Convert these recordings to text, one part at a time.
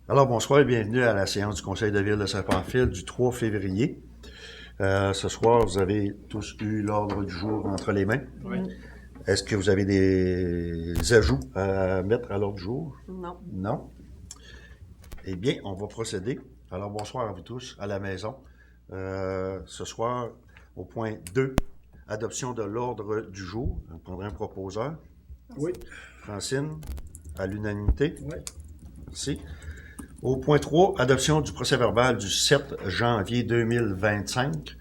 Alors, bonsoir et bienvenue à la séance du Conseil de ville de Saint-Pamphile du 3 février. Ce soir, vous avez tous eu l'ordre du jour entre les mains. Oui. Est-ce que vous avez des ajouts à mettre à l'ordre du jour? Non. Non? Eh bien, on va procéder. Alors, bonsoir à vous tous à la maison. Ce soir, au point 2, adoption de l'ordre du jour. On prendra un proposeur. Oui. Francine, à l'unanimité. Oui. Merci. Au point 3, adoption du procès-verbal du 7 janvier 2025.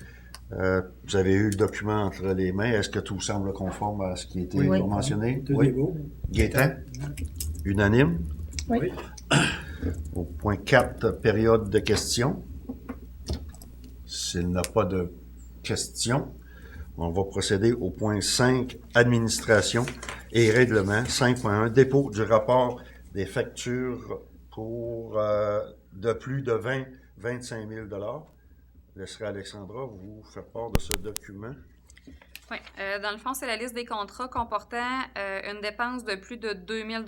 Vous avez eu le document entre les mains. Est-ce que tout semble conforme à ce qui a été mentionné? Oui. Gaétan? Unanime? Oui. Au point 4, période de questions. S'il n'y a pas de questions, on va procéder au point 5, administration et règlement. 5.1, dépôt du rapport des factures pour de plus de 25 000 $. Je laisserai Alexandra vous faire part de ce document. Oui. Dans le fond, c'est la liste des contrats comportant une dépense de plus de 2 000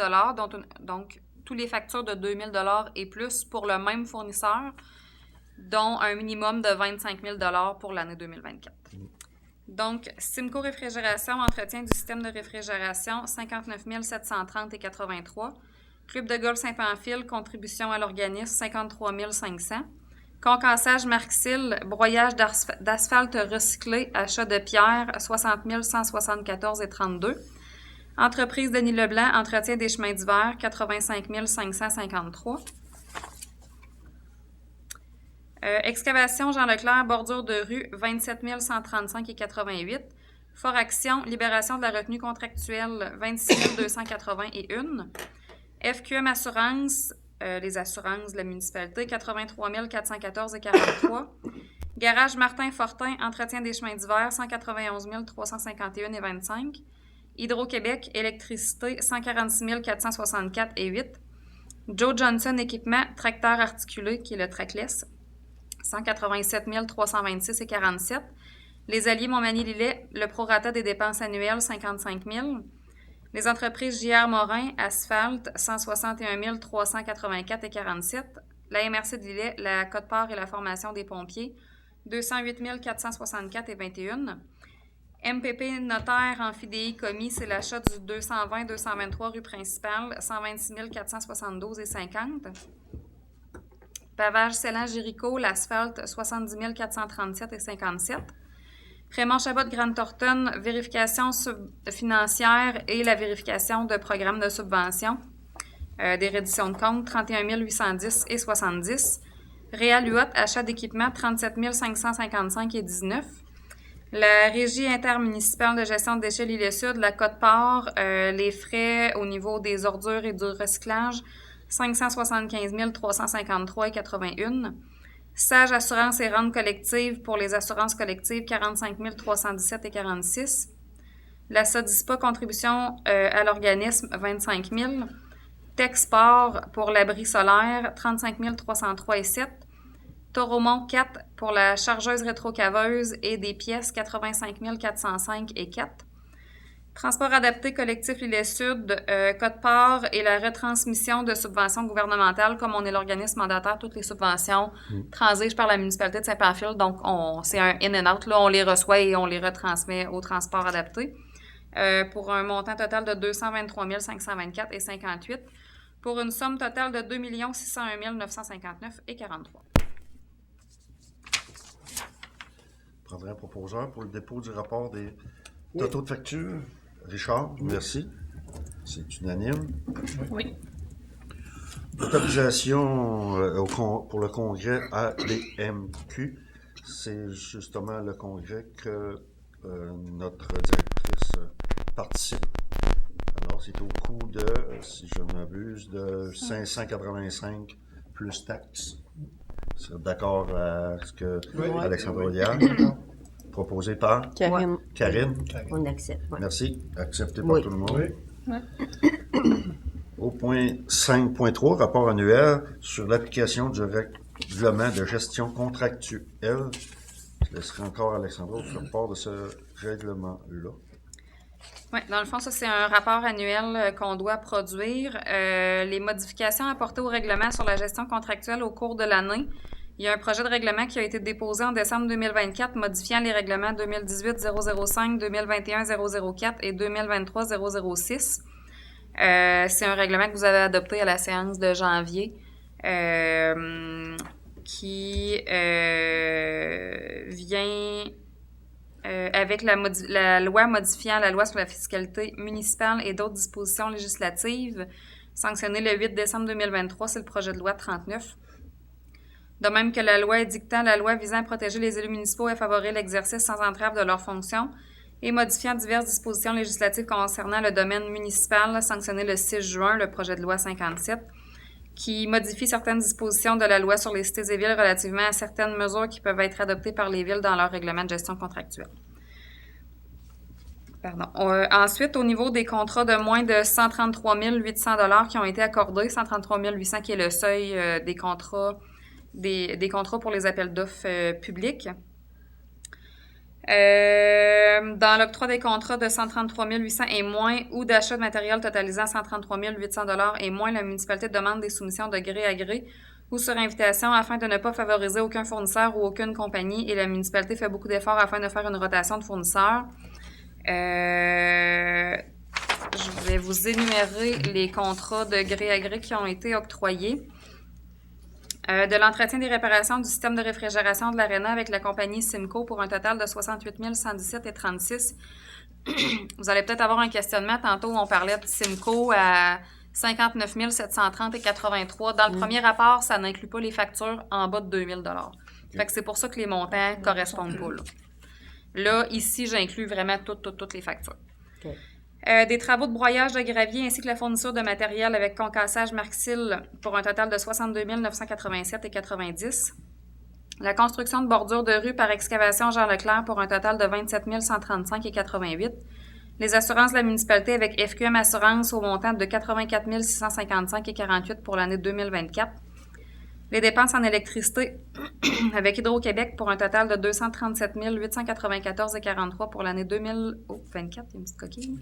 donc tous les factures de 2 000 $ et plus pour le même fournisseur, dont un minimum de 25 000 $ pour l'année 2024. Donc, Simco Réfrigération, entretien du système de réfrigération, 59 730,83 $. Club de golf Saint-Pamphile, contribution à l'organisme, 53 500 $. Concassage Marxil, broyage d'asphalte recyclé, achat de pierre, 60 174,32 $. Entreprise Denis Leblanc, entretien des chemins d'hiver, 85 553 $. Excavation Jean Leclerc, bordure de rue, 27 135,88 $. Fort Action, libération de la retenue contractuelle, 26 281 $. FQM Assurance, les assurances de la municipalité, 83 414,43 $. Garage Martin Fortin, entretien des chemins d'hiver, 191 351,25 $. Hydro-Québec, électricité, 146 464,8 $. Joe Johnson Équipement, tracteur articulé, qui est le trackless, 187 326,47 $. Les Alliés Montmagny-Lillet, le prorata des dépenses annuelles, 55 000 $. Les entreprises J.R. Morin, asphalte, 161 384,47 $. La MRC de Lillet, la Côte-Part et la formation des pompiers, 208 464,21 $. MPP Notaire Amphidéi commis, c'est l'achat du 220-223 rue principale, 126 472,50 $. Pavage Célan Jéricho, l'asphalte, 70 437,57 $. Raymond Chabot de Grande Thornton, vérification financière et la vérification de programmes de subvention, des redditions de comptes, 31 810,70 $. Réal Huot, achat d'équipement, 37 555,19 $. La Régie intermunicipale de gestion de déchets L'Île-Sud, la Côte-Part, les frais au niveau des ordures et du recyclage, 575 353,81 $. Sage Assurance et rente collective pour les assurances collectives, 45 317,46 $. La Sodispa, contribution à l'organisme, 25 000 $. Texport pour l'abri solaire, 35 303,7 $. Toromont 4 pour la chargeuse rétrocaveuse et des pièces, 85 405,4 $. Transport adapté collectif L'Île-Sud, Côte-Part et la retransmission de subventions gouvernementales, comme on est l'organisme mandataire, toutes les subventions transigent par la municipalité de Saint-Pamphile. Donc, c'est un in and out. Là, on les reçoit et on les retransmet au transport adapté pour un montant total de 223 524,58 $, pour une somme totale de 2 601 959,43 $. Je prendrai un proposeur pour le dépôt du rapport des totaux de facture. Richard, merci. C'est unanime. Oui. Autorisation pour le congrès ADMQ. C'est justement le congrès que notre directrice participe. Alors, c'est au coût de, si je ne m'abuse, de 585 plus taxes. Vous êtes d'accord à ce que Alexandra dit? Proposé par Karine. Karine. On accepte. Ouais. Merci. Accepté par tout le monde. Oui. Au point 5.3, rapport annuel sur l'application du règlement de gestion contractuelle. Je laisserai encore Alexandra vous faire part de ce règlement-là. Oui, dans le fond, ça, c'est un rapport annuel qu'on doit produire. Les modifications apportées au règlement sur la gestion contractuelle au cours de l'année. Il y a un projet de règlement qui a été déposé en décembre 2024 modifiant les règlements 2018-005, 2021-004 et 2023-006. C'est un règlement que vous avez adopté à la séance de janvier qui vient avec la loi modifiant la loi sur la fiscalité municipale et d'autres dispositions législatives, sanctionnée le 8 décembre 2023, c'est le projet de loi 39. De même que la loi édictant la loi visant à protéger les élus municipaux et à favoriser l'exercice sans entrave de leurs fonctions et modifiant diverses dispositions législatives concernant le domaine municipal, sanctionné le 6 juin, le projet de loi 57, qui modifie certaines dispositions de la loi sur les cités et villes relativement à certaines mesures qui peuvent être adoptées par les villes dans leur règlement de gestion contractuelle. Ensuite, au niveau des contrats de moins de 133 800 $ qui ont été accordés, 133 800 qui est le seuil des contrats pour les appels d'offres publics. Dans l'octroi des contrats de 133 800 et moins ou d'achat de matériel totalisant 133 800 $ et moins, la municipalité demande des soumissions de gré à gré ou sur invitation afin de ne pas favoriser aucun fournisseur ou aucune compagnie, et la municipalité fait beaucoup d'efforts afin de faire une rotation de fournisseurs. Je vais vous énumérer les contrats de gré à gré qui ont été octroyés. De l'entretien des réparations du système de réfrigération de l'Arena avec la compagnie Simco pour un total de 68 117,36 $. Vous allez peut-être avoir un questionnement. Tantôt, on parlait de Simco à 59 730,83 $. Dans le premier rapport, ça n'inclut pas les factures en bas de 2 000 $. Fait que c'est pour ça que les montants correspondent pas, là. Là, ici, j'inclus vraiment toutes les factures. Okay. Des travaux de broyage de gravier ainsi que la fourniture de matériel avec concassage Marxil pour un total de 62 987,90 $. La construction de bordures de rue par excavation Jean Leclerc pour un total de 27 135,88 $. Les assurances de la municipalité avec FQM Assurance au montant de 84 655,48 $ pour l'année 2024. Les dépenses en électricité avec Hydro-Québec pour un total de 237 894,43 $ pour l'année 2024. Il y a une petite coquille.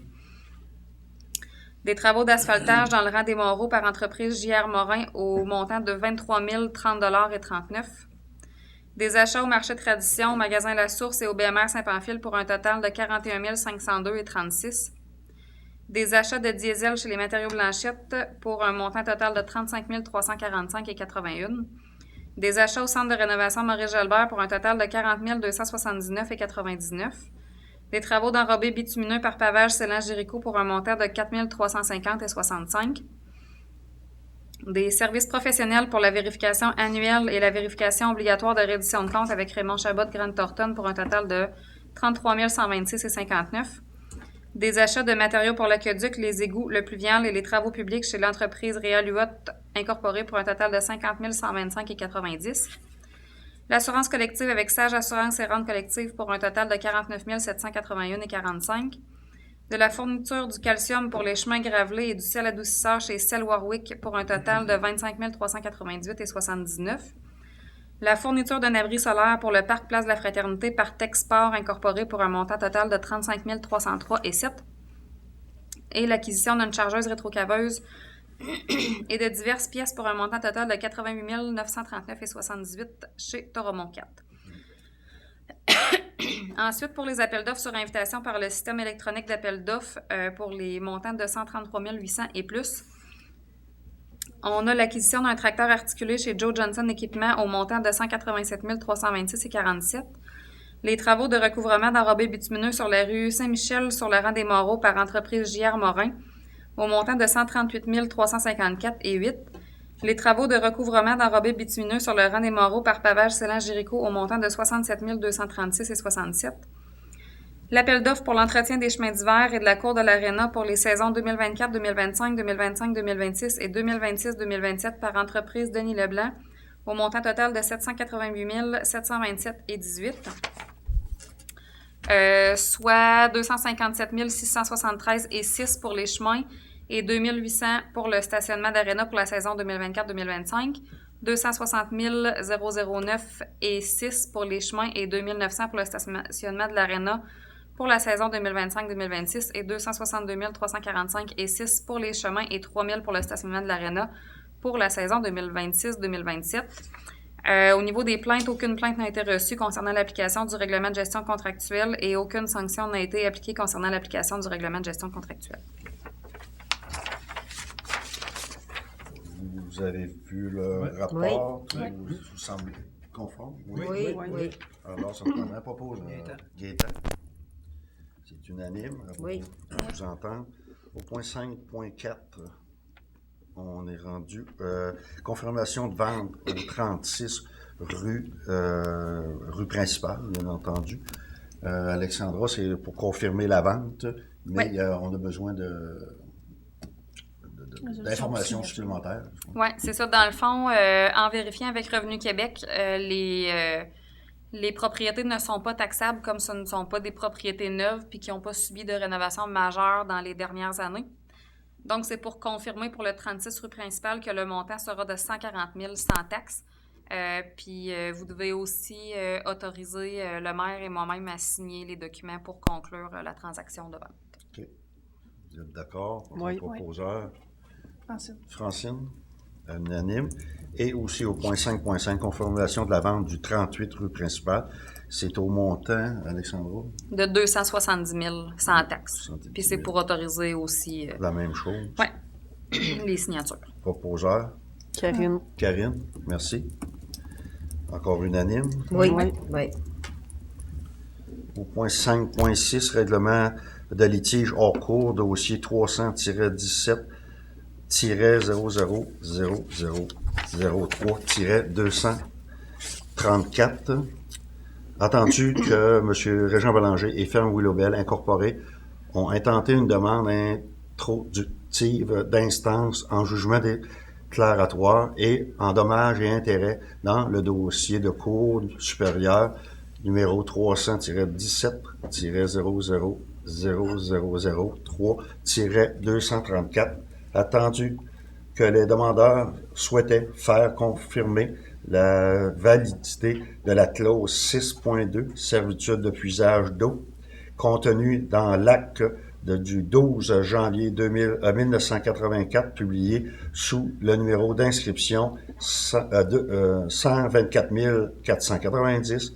Des travaux d'asphaltage dans le rang des Monroe par entreprise J.R. Morin au montant de 23 030,39 $. Des achats au marché Tradition, au magasin La Source et au BMR Saint-Pamphile pour un total de 41 502,36 $. Des achats de diesel chez les matériaux Blanchette pour un montant total de 35 345,81 $. Des achats au centre de rénovation Maurice-Jalbert pour un total de 40 279,99 $. Des travaux d'enrobé bitumineux par pavage Célan-Géricault pour un montant de 4 350,65 $. Des services professionnels pour la vérification annuelle et la vérification obligatoire de reddition de compte avec Raymond Chabot de Grande Thornton pour un total de 33 126,59 $. Des achats de matériaux pour l'aqueduc, les égouts, le pluvial et les travaux publics chez l'entreprise Réal Huot incorporée pour un total de 50 125,90 $. L'assurance collective avec Sage Assurance et Rente collective pour un total de 49 781,45 $. De la fourniture du calcium pour les chemins gravelés et du sel adoucisseur chez Cell Warwick pour un total de 25 398,79 $. La fourniture d'un abri solaire pour le parc Place de la Fraternité par Techsport incorporé pour un montant total de 35 303,07 $. Et l'acquisition d'une chargeuse rétrocaveuse et de diverses pièces pour un montant total de 88 939,78 $ chez Toromont 4. Ensuite, pour les appels d'offres sur invitation par le système électronique d'appel d'offres pour les montants de 133 800 et plus, on a l'acquisition d'un tracteur articulé chez Joe Johnson Équipement au montant de 187 326,47 $. Les travaux de recouvrement d'enrobés bitumineux sur la rue Saint-Michel sur le rang des Moreaux par entreprise J.R. Morin au montant de 138 354,08 $. Les travaux de recouvrement d'enrobés bitumineux sur le rang des Moreaux par pavage Célan-Géricault au montant de 67 236,67 $. L'appel d'offres pour l'entretien des chemins d'hiver et de la cour de l'Arena pour les saisons 2024, 2025, 2025, 2026 et 2026, 2027 par entreprise Denis Leblanc au montant total de 788 727,18 $. Soit 257 673,06 $ pour les chemins et 2800 pour le stationnement d'Arena pour la saison 2024-2025, 260 009,06 $ pour les chemins et 2900 pour le stationnement de l'Arena pour la saison 2025-2026 et 262 345 et 6 pour les chemins et 3 000 pour le stationnement de l'aréna pour la saison 2026-2027. Au niveau des plaintes, aucune plainte n'a été reçue concernant l'application du règlement de gestion contractuelle et aucune sanction n'a été appliquée concernant l'application du règlement de gestion contractuelle. Vous avez vu le rapport? Oui. Vous semblez conforme? Oui. Alors, ça prendrait propose Gaétan. C'est unanime. Oui. On vous entend. Au point 5.4, on est rendu. Confirmation de vente au 36 rue principale, bien entendu. Alexandra, c'est pour confirmer la vente, mais on a besoin d'informations supplémentaires. Oui, c'est ça. Dans le fond, en vérifiant avec Revenu Québec, les propriétés ne sont pas taxables comme ce ne sont pas des propriétés neuves puis qui n'ont pas subi de rénovation majeure dans les dernières années. Donc, c'est pour confirmer pour le 36 rue principale que le montant sera de 140 000 sans taxe. Puis, vous devez aussi autoriser le maire et moi-même à signer les documents pour conclure la transaction de vente. OK. Vous êtes d'accord? Oui. Proposeur. Francine. Unanime. Et aussi au point 5.5, confirmation de la vente du 38 rue principale. C'est au montant, Alexandra? De 270 000 sans taxe. 270 000. Puis c'est pour autoriser aussi La même chose. les signatures. Proposeur. Karine, merci. Encore unanime. Oui. Au point 5.6, règlement de litige hors cours, dossier 300-17-000003-234. Attendu que M. Régent Bélanger et Ferme Willowbell Incorporé ont intenté une demande introductive d'instance en jugement déclaratoire et en dommages et intérêts dans le dossier de cour supérieure numéro 300-17-00003-234, attendu que les demandeurs souhaitaient faire confirmer la validité de la clause 6.2, servitude de puisage d'eau, contenue dans l'acte du 12 janvier 1984, publié sous le numéro d'inscription 124 490,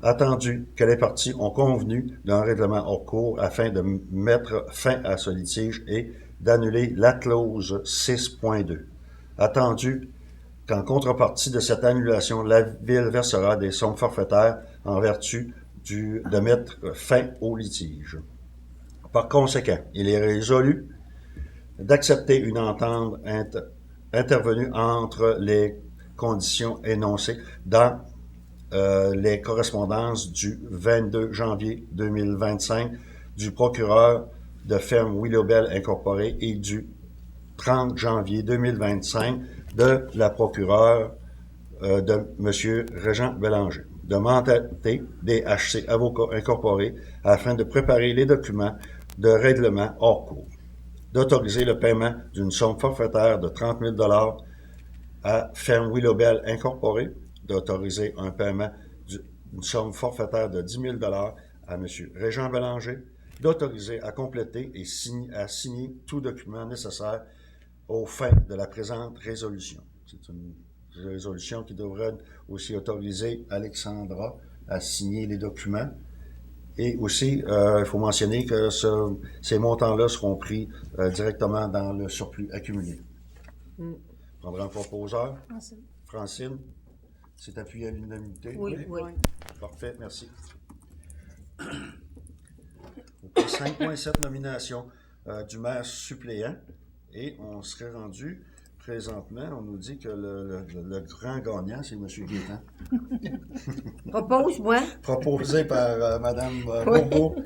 attendu que les parties ont convenu d'un règlement hors cours afin de mettre fin à ce litige et d'annuler la clause 6.2. Attendu qu'en contrepartie de cette annulation, la Ville versera des sommes forfaitaires en vertu de mettre fin au litige. Par conséquent, il est résolu d'accepter une entente intervenue entre les conditions énoncées dans les correspondances du 22 janvier 2025 du procureur de Ferme Willowbell Incorporé et du 30 janvier 2025 de la procureure de M. Régent Bélanger, de mandater DHC Avocats Incorporés afin de préparer les documents de règlement hors cours, d'autoriser le paiement d'une somme forfaitaire de 30 000 $ à Ferme Willowbell Incorporé, d'autoriser un paiement d'une somme forfaitaire de 10 000 $ à M. Régent Bélanger, d'autoriser à compléter et à signer tout document nécessaire aux fins de la présente résolution. C'est une résolution qui devrait aussi autoriser Alexandra à signer les documents. Et aussi, il faut mentionner que ces montants-là seront pris directement dans le surplus accumulé. Prendra un proposeur. Francine, c'est appuyé à l'unanimité? Oui. Parfait, merci. Au 5.7, nomination du maire suppléant. Et on serait rendu, présentement, on nous dit que le grand gagnant, c'est M. Gaétan. Propose-moi. Proposé par Mme Bourbeau.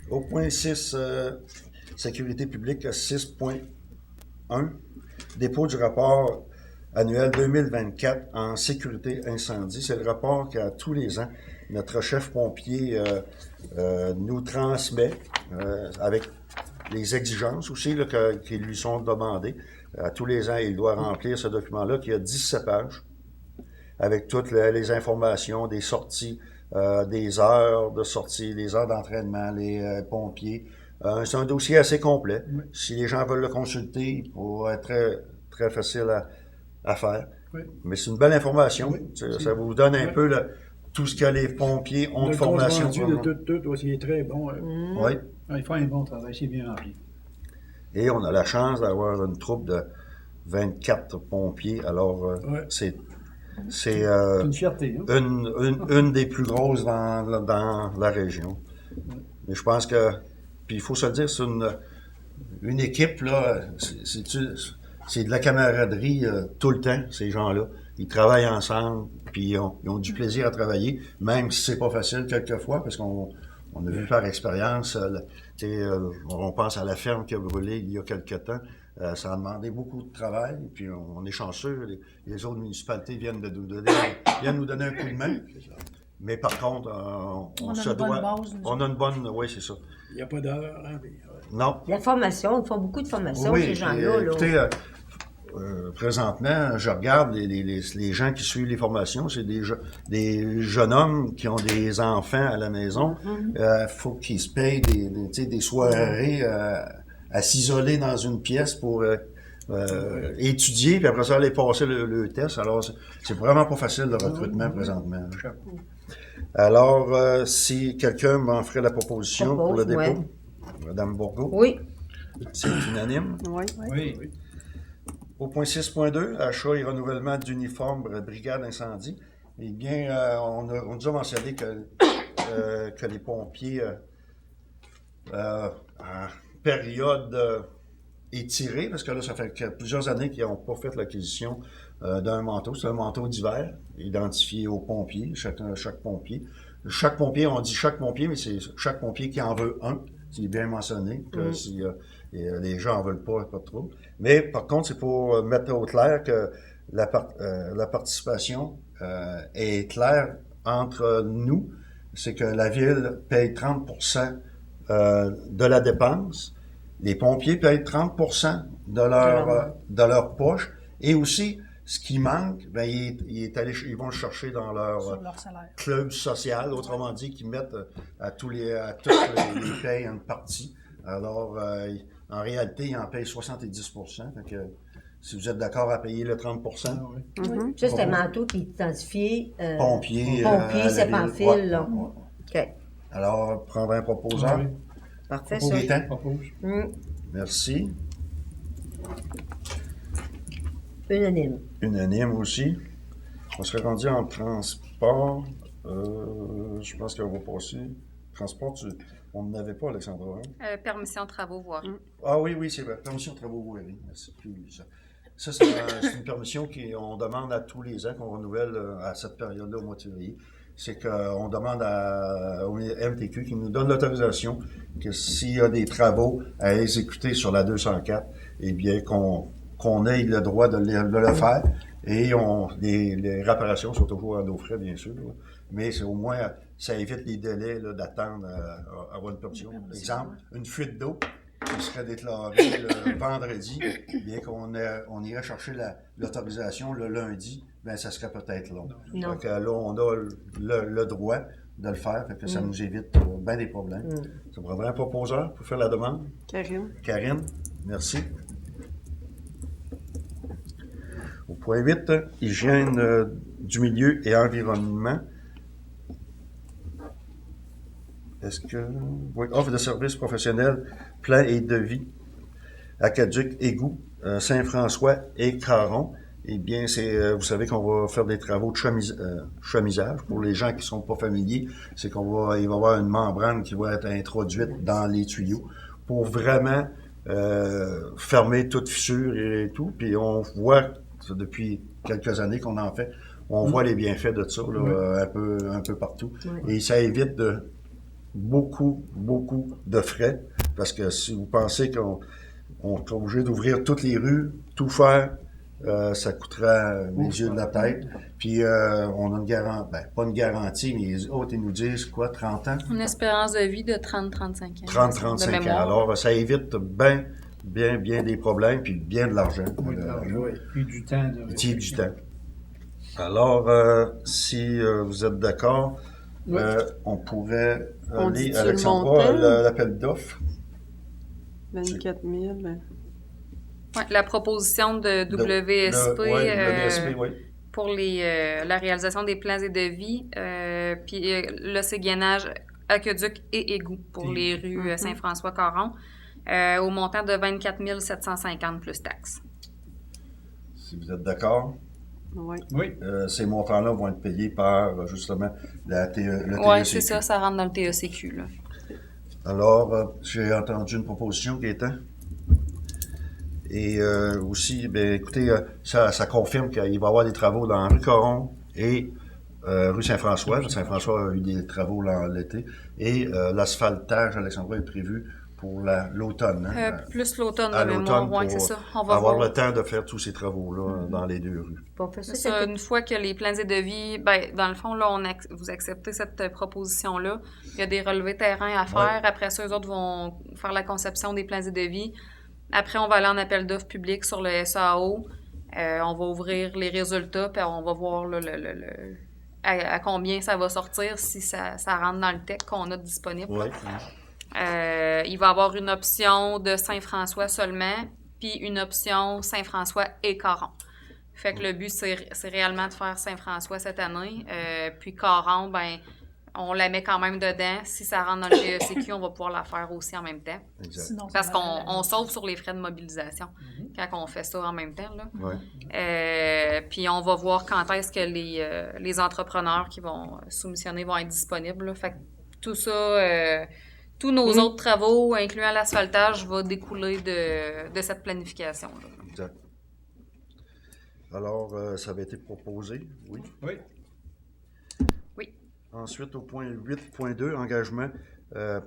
Au point 6, sécurité publique 6.1, dépôt du rapport annuel 2024 en sécurité incendie. C'est le rapport qu'à tous les ans, notre chef pompier nous transmet avec les exigences aussi là, qui lui sont demandées. À tous les ans, il doit remplir ce document-là qui a 17 pages avec toutes les informations des sorties des heures de sortie, des heures d'entraînement, les pompiers. C'est un dossier assez complet. Oui. Si les gens veulent le consulter, il pourra être très, très facile à faire. Oui. Mais c'est une belle information. Oui. Ça vous donne un Oui. peu tout ce que les pompiers ont de Le formation. compte rendu de tout aussi est très bon. Oui. Ils font un bon travail, c'est bien rempli. Et on a la chance d'avoir une troupe de 24 pompiers. Alors, Ouais. c'est C'est une fierté. Hein? une des plus grosses dans la région. Mais je pense que, puis il faut se le dire, c'est une équipe, là, c'est de la camaraderie tout le temps, ces gens-là. Ils travaillent ensemble, puis ils ont du plaisir à travailler, même si c'est pas facile quelquefois, parce qu'on a vu par expérience, on pense à la ferme qui a brûlé il y a quelque temps. Ça a demandé beaucoup de travail, puis on est chanceux. Les autres municipalités viennent nous donner un coup de main. Mais par contre, on se doit. On a une bonne. Oui, c'est ça. Il n'y a pas d'heure. Hein, Non. La formation, ils font beaucoup de formation, Oui, ces gens-là. Là. écoutez, présentement, je regarde les gens qui suivent les formations, c'est des jeunes hommes qui ont des enfants à la maison. Faut qu'ils se payent des soirées à s'isoler dans une pièce pour étudier, puis après ça, aller passer le test. Alors, c'est vraiment pas facile le recrutement présentement. Chapeau. Alors, si quelqu'un m'en ferait la proposition pour le dépôt, ouais. Madame Bourgault, Oui. c'est unanime. Oui. Oui. Au point 6.2, achat et renouvellement d'uniformes brigade incendie. Eh bien, on nous a mentionné que les pompiers, en période étirée, parce que là, ça fait plusieurs années qu'ils n'ont pas fait l'acquisition d'un manteau. C'est un manteau d'hiver, identifié aux pompiers, chaque pompier. Chaque pompier, on dit chaque pompier, mais c'est chaque pompier qui en veut un. C'est bien mentionné, que si les gens n'en veulent pas de trouble. Mais par contre, c'est pour mettre au clair que la participation est claire entre nous. C'est que la ville paye 30% de la dépense. Les pompiers payent 30% de leur poche. Et aussi, ce qui manque, ben, ils vont le chercher dans Sur leur salaire. club social, autrement dit, qui mettent à tous les payes une partie. Alors, en réalité, ils en payent 70%. Fait que, si vous êtes d'accord à payer le 30%, Ah, oui. Ça, c'est un manteau qui est identifié. pompier, Pompier, c'est pas en fil, ouais. là. OK. Alors, prendre un proposeur. Ah, oui. Parfait, Pour ça. Gaétan. Propose. Merci. Unanime. Unanime aussi. On serait rendu en transport. Je pense qu'on va passer. Transport, on n'avait pas, Alexandra. Hein? Permission de travaux voirie. Ah oui, c'est vrai. Permission de travaux voirie. Merci. Ça, c'est une permission qu'on demande à tous les ans, qu'on renouvelle à cette période-là, au mois de février. C'est qu'on demande au MTQ qui nous donne l'autorisation que s'il y a des travaux à exécuter sur la 204, eh bien, qu'on ait le droit de le faire. Et les réparations sont toujours à nos frais, bien sûr. Là. Mais c'est au moins, ça évite les délais là, d'attendre à avoir une permission. Par exemple, une fuite d'eau qui serait déclarée le vendredi, bien qu'on irait chercher l'autorisation le lundi, bien, ça serait peut-être long. Non. Donc là, on a le droit de le faire, fait que ça nous évite bien des problèmes. Ça prendrait un proposeur pour faire la demande. Karine, merci. Au point 8, hygiène du milieu et environnement. Est-ce que... Oui, offre de services professionnels, plan et devis, Aqueduc, Égout, Saint-François et Caron. Eh bien, vous savez qu'on va faire des travaux de chemisage. Pour les gens qui ne sont pas familiers, c'est il va y avoir une membrane qui va être introduite dans les tuyaux pour vraiment fermer toute fissure et tout. Puis on voit, depuis quelques années qu'on en fait, on voit les bienfaits de ça là, un peu partout. Et ça évite beaucoup de frais, parce que si vous pensez qu'on est obligé d'ouvrir toutes les rues, tout faire, ça coûtera mes yeux de la tête. Puis on a une garantie, pas une garantie, mais les autres, ils nous disent quoi, 30 ans? Une espérance de vie de 30-35 ans. 30-35 ans. mémoire. Alors, ça évite bien des problèmes, puis bien de l'argent. Oui, puis du temps. Du temps. Alors, si vous êtes d'accord, Oui. On pourrait On aller, dit-tu Alexandra, le montant? l'appel d'offres. 24 000. Ouais, la proposition de WSP WSP, oui. pour la réalisation des plans et devis, puis là, c'est gainage, aqueduc et égout pour les rues Saint-François-Caron, au montant de 24 750 plus taxes. Si vous êtes d'accord, Oui. Oui. ces montants-là vont être payés par, justement, le TECQ. Oui, c'est ça rentre dans le TECQ, là. Alors, j'ai entendu une proposition, Gaétan. Et aussi, ben, écoutez, ça confirme qu'il va y avoir des travaux dans rue Caron et rue Saint-François. Saint-François a eu des travaux l'été. Et l'asphaltage, Alexandra, est prévu pour l'automne. Hein, plus l'automne à de mémoire, l'automne, oui, c'est ça. On va avoir voir. le temps de faire tous ces travaux-là dans les deux rues. Bon, fait ça, C'est ça, c'était- une fois que les plans et devis, ben, dans le fond, là, vous acceptez cette proposition-là. Il y a des relevés terrain à faire. Ouais. Après ça, eux autres vont faire la conception des plans et devis. Après, on va aller en appel d'offres public sur le SAO. On va ouvrir les résultats, puis on va voir là, à combien ça va sortir si ça rentre dans le texte qu'on a disponible. Oui. Il va y avoir une option de Saint-François seulement, puis une option Saint-François et Caron. Fait que le but, c'est réellement de faire Saint-François cette année. Puis Caron, ben, on la met quand même dedans. Si ça rentre dans le TECQ, on va pouvoir la faire aussi en même temps. Exact. Sinon, ça Parce va- qu'on sauve sur les frais de mobilisation quand on fait ça en même temps, là. Ouais. Puis on va voir quand est-ce que les entrepreneurs qui vont soumissionner vont être disponibles, là. Fait que tout ça, tous nos autres travaux, incluant l'asphaltage, va découler de cette planification-là. Exact. Alors, ça avait été proposé, oui. Oui. Oui. Ensuite, au point 8.2, engagement,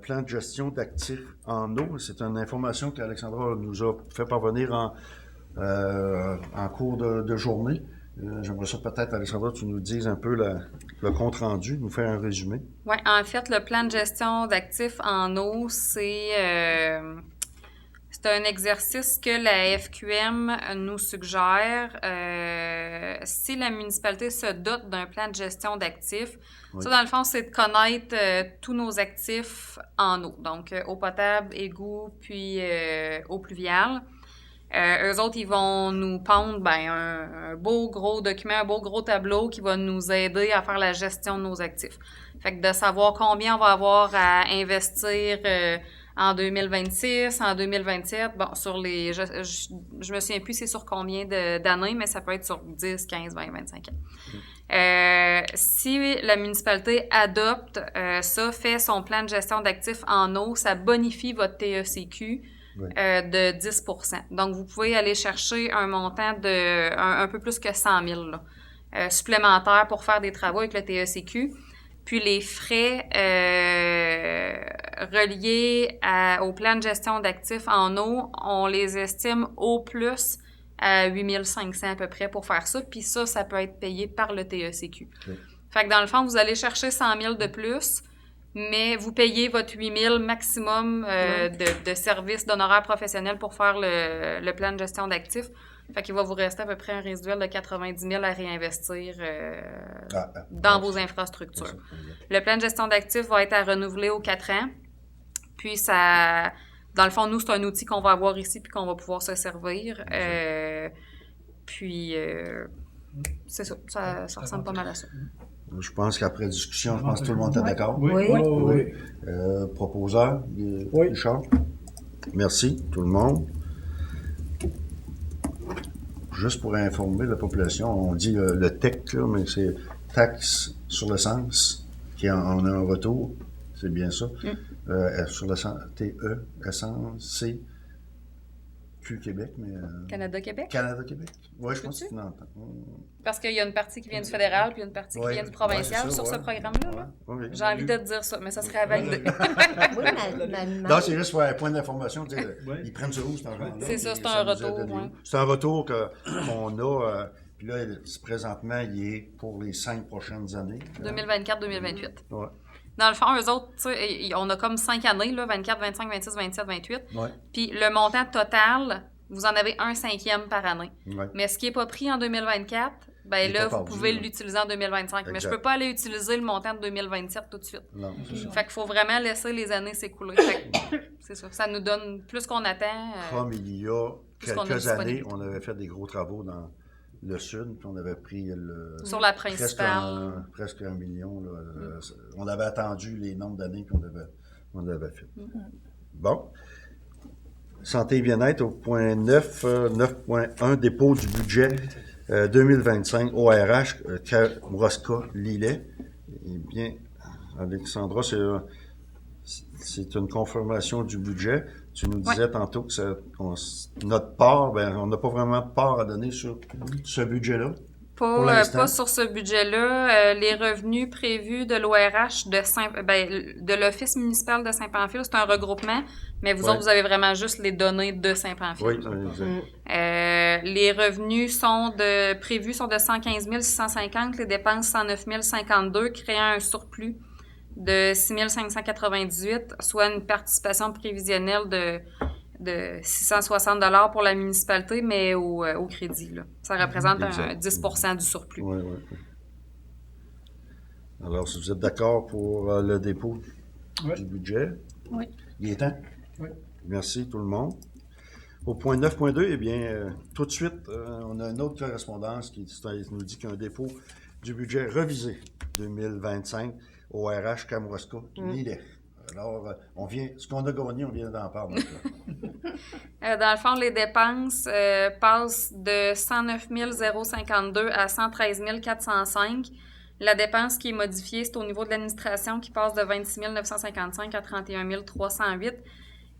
plan de gestion d'actifs en eau. C'est une information qu'Alexandra nous a fait parvenir en cours de journée. J'aimerais ça peut-être, Alexandra, tu nous dises un peu le compte-rendu, nous faire un résumé. Oui, en fait, le plan de gestion d'actifs en eau, c'est un exercice que la FQM nous suggère. Si la municipalité se dote d'un plan de gestion d'actifs, Oui. ça, dans le fond, c'est de connaître tous nos actifs en eau. Donc, eau potable, égout, puis eau pluviale. Eux autres, ils vont nous pondre un beau gros document, un beau gros tableau qui va nous aider à faire la gestion de nos actifs. Fait que de savoir combien on va avoir à investir en 2026, en 2027, bon, sur les... Je me souviens plus c'est sur combien d'années, mais ça peut être sur 10, 15, 20, 25 ans. Si la municipalité adopte ça, fait son plan de gestion d'actifs en eau, ça bonifie votre TECQ de 10 %. Donc, vous pouvez aller chercher un montant de un peu plus que 100 000 là, supplémentaires pour faire des travaux avec le TECQ. Puis les frais reliés au plan de gestion d'actifs en eau, on les estime au plus à 8 500 à peu près pour faire ça. Puis ça peut être payé par le TECQ. Okay. Fait que dans le fond, vous allez chercher 100 000 de plus, mais vous payez votre 8 000 maximum de services d'honoraires professionnels pour faire le plan de gestion d'actifs. Fait qu'il va vous rester à peu près un résiduel de 90 000 à réinvestir dans vos infrastructures. Le plan de gestion d'actifs va être à renouveler aux 4 ans. Puis ça, dans le fond, nous, c'est un outil qu'on va avoir ici puis qu'on va pouvoir se servir. C'est ça. Ça ressemble pas mal à ça. Je pense qu'après discussion, je pense que tout le monde est d'accord. Oui. Oui. Proposeur, Richard? Merci, tout le monde. Juste pour informer la population, on dit le TEC, là, mais c'est taxe sur l'essence, qui en a un retour, c'est bien ça. Sur l'essence, TE, essence, C, Q Québec, mais... Canada-Québec? Canada-Québec. Oui, je pense que tu l'entends. Parce qu'il y a une partie qui vient du fédéral, puis une partie qui vient du provincial sur ce programme-là. Oui. J'ai envie de te dire ça, mais ça serait à valider. Oui, Non, c'est juste pour un point d'information. Ils prennent sur où, cet argent-là? C'est ça, c'est un retour. C'est un retour qu'on a. Puis là, présentement, il est pour les 5 prochaines années. 2024-2028. Ouais. Dans le fond, eux autres, on a comme 5 années, là, 24, 25, 26, 27, 28. Ouais. Puis le montant total, vous en avez 1/5 par année. Ouais. Mais ce qui n'est pas pris en 2024, Ben Il est là, pas vous perdu, pouvez là. l'utiliser en 2025. Mais je Exact. peux pas aller utiliser le montant de 2027 tout de suite. Non, c'est ça. Fait qu'il faut vraiment laisser les années s'écouler. Fait que, c'est ça. Ça nous donne plus qu'on attend. Comme il y a Plus qu'on a quelques années, disponible. on avait fait des gros travaux dans le sud, puis on avait pris Sur la presque principale. presque 1 million. Là. On avait attendu les nombres d'années qu'on avait fait. Bon. Santé et bien-être au point 9, 9.1, dépôt du budget 2025 ORH, Kamouraska, Lillet. Eh bien, Alexandra, c'est une confirmation du budget. Tu nous disais tantôt que notre part, ben, on n'a pas vraiment de part à donner sur ce budget-là. Pour l'instant. Pas sur ce budget-là. Les revenus prévus de l'ORH de l'Office municipal de Saint-Pamphile, c'est un regroupement, mais vous autres, vous avez vraiment juste les données de Saint-Pamphile. Oui, exact. Les revenus prévus sont de 115 650, les dépenses 109 052, créant un surplus de 6 598, soit une participation prévisionnelle de 660 $ pour la municipalité, mais au crédit. Là. Ça représente un 10 % du surplus. Oui, oui. Alors, si vous êtes d'accord pour le dépôt du budget, Oui. il est temps. Oui. Merci tout le monde. Au point 9.2, eh bien, tout de suite, on a une autre correspondance qui nous dit qu'il y a un dépôt du budget revisé 2025 au RH Kamouraska, Lillet. Alors, ce qu'on a gagné, on vient d'en parler. Dans le fond, les dépenses passent de 109 052 à 113 405. La dépense qui est modifiée, c'est au niveau de l'administration qui passe de 26 955 à 31 308,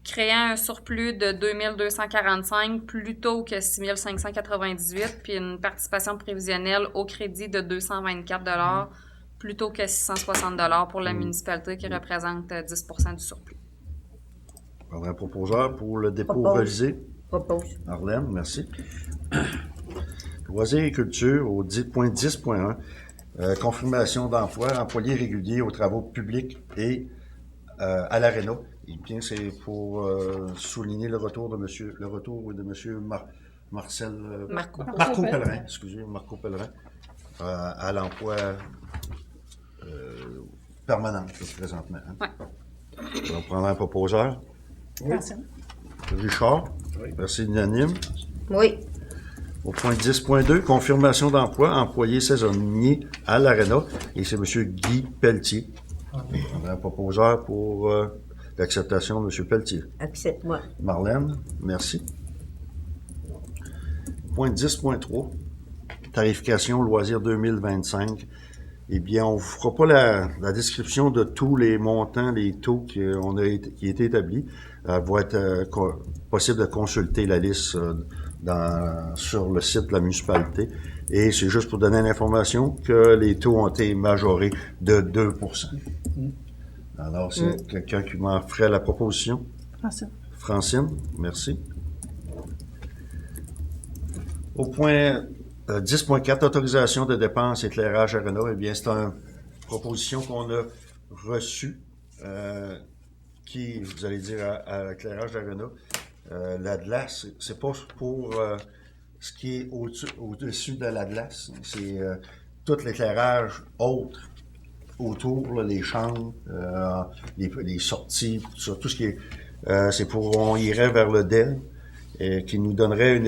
créant un surplus de 2 245 plutôt que 6 598, puis une participation prévisionnelle au crédit de 224 $ plutôt que 660 $ pour la municipalité qui représente 10 % du surplus. Je prendrai un proposeur pour le dépôt Propose. revisé. Propose. Marlène, merci. Loisirs et culture au point 10.1. Confirmation d'emploi, employés réguliers aux travaux publics et à l'ARENA. Et bien, c'est pour souligner le retour de monsieur Marcel Marco. Marco Pellerin, excusez, Marco Pellerin, à l'emploi permanent présentement. Hein. Ouais. On prendra un proposeur. Merci. Richard, Oui. merci unanime. Oui. Au point 10.2, confirmation d'emploi, employé saisonnier à l'ARENA. Et c'est M. Guy Pelletier. On a un proposeur pour l'acceptation de M. Pelletier. Accepte-moi. Marlène, merci. Point 10.3, tarification loisirs 2025. Eh bien, on ne vous fera pas la description de tous les montants, les taux qui étaient établis. Il va être possible de consulter la liste sur le site de la municipalité. Et c'est juste pour donner l'information que les taux ont été majorés de 2 %. Alors, c'est quelqu'un qui m'en ferait la proposition. Merci. Francine, merci. Au point 10.4, autorisation de dépenses éclairage ARENA, eh bien, c'est une proposition qu'on a reçue qui, vous allez dire, à l'éclairage d'ARENA, la glace, c'est pas pour ce qui est au-dessus de la glace, c'est tout l'éclairage autre autour, là, les chambres, les sorties, tout ce qui est... c'est pour... On irait vers le DEL, qui nous donnerait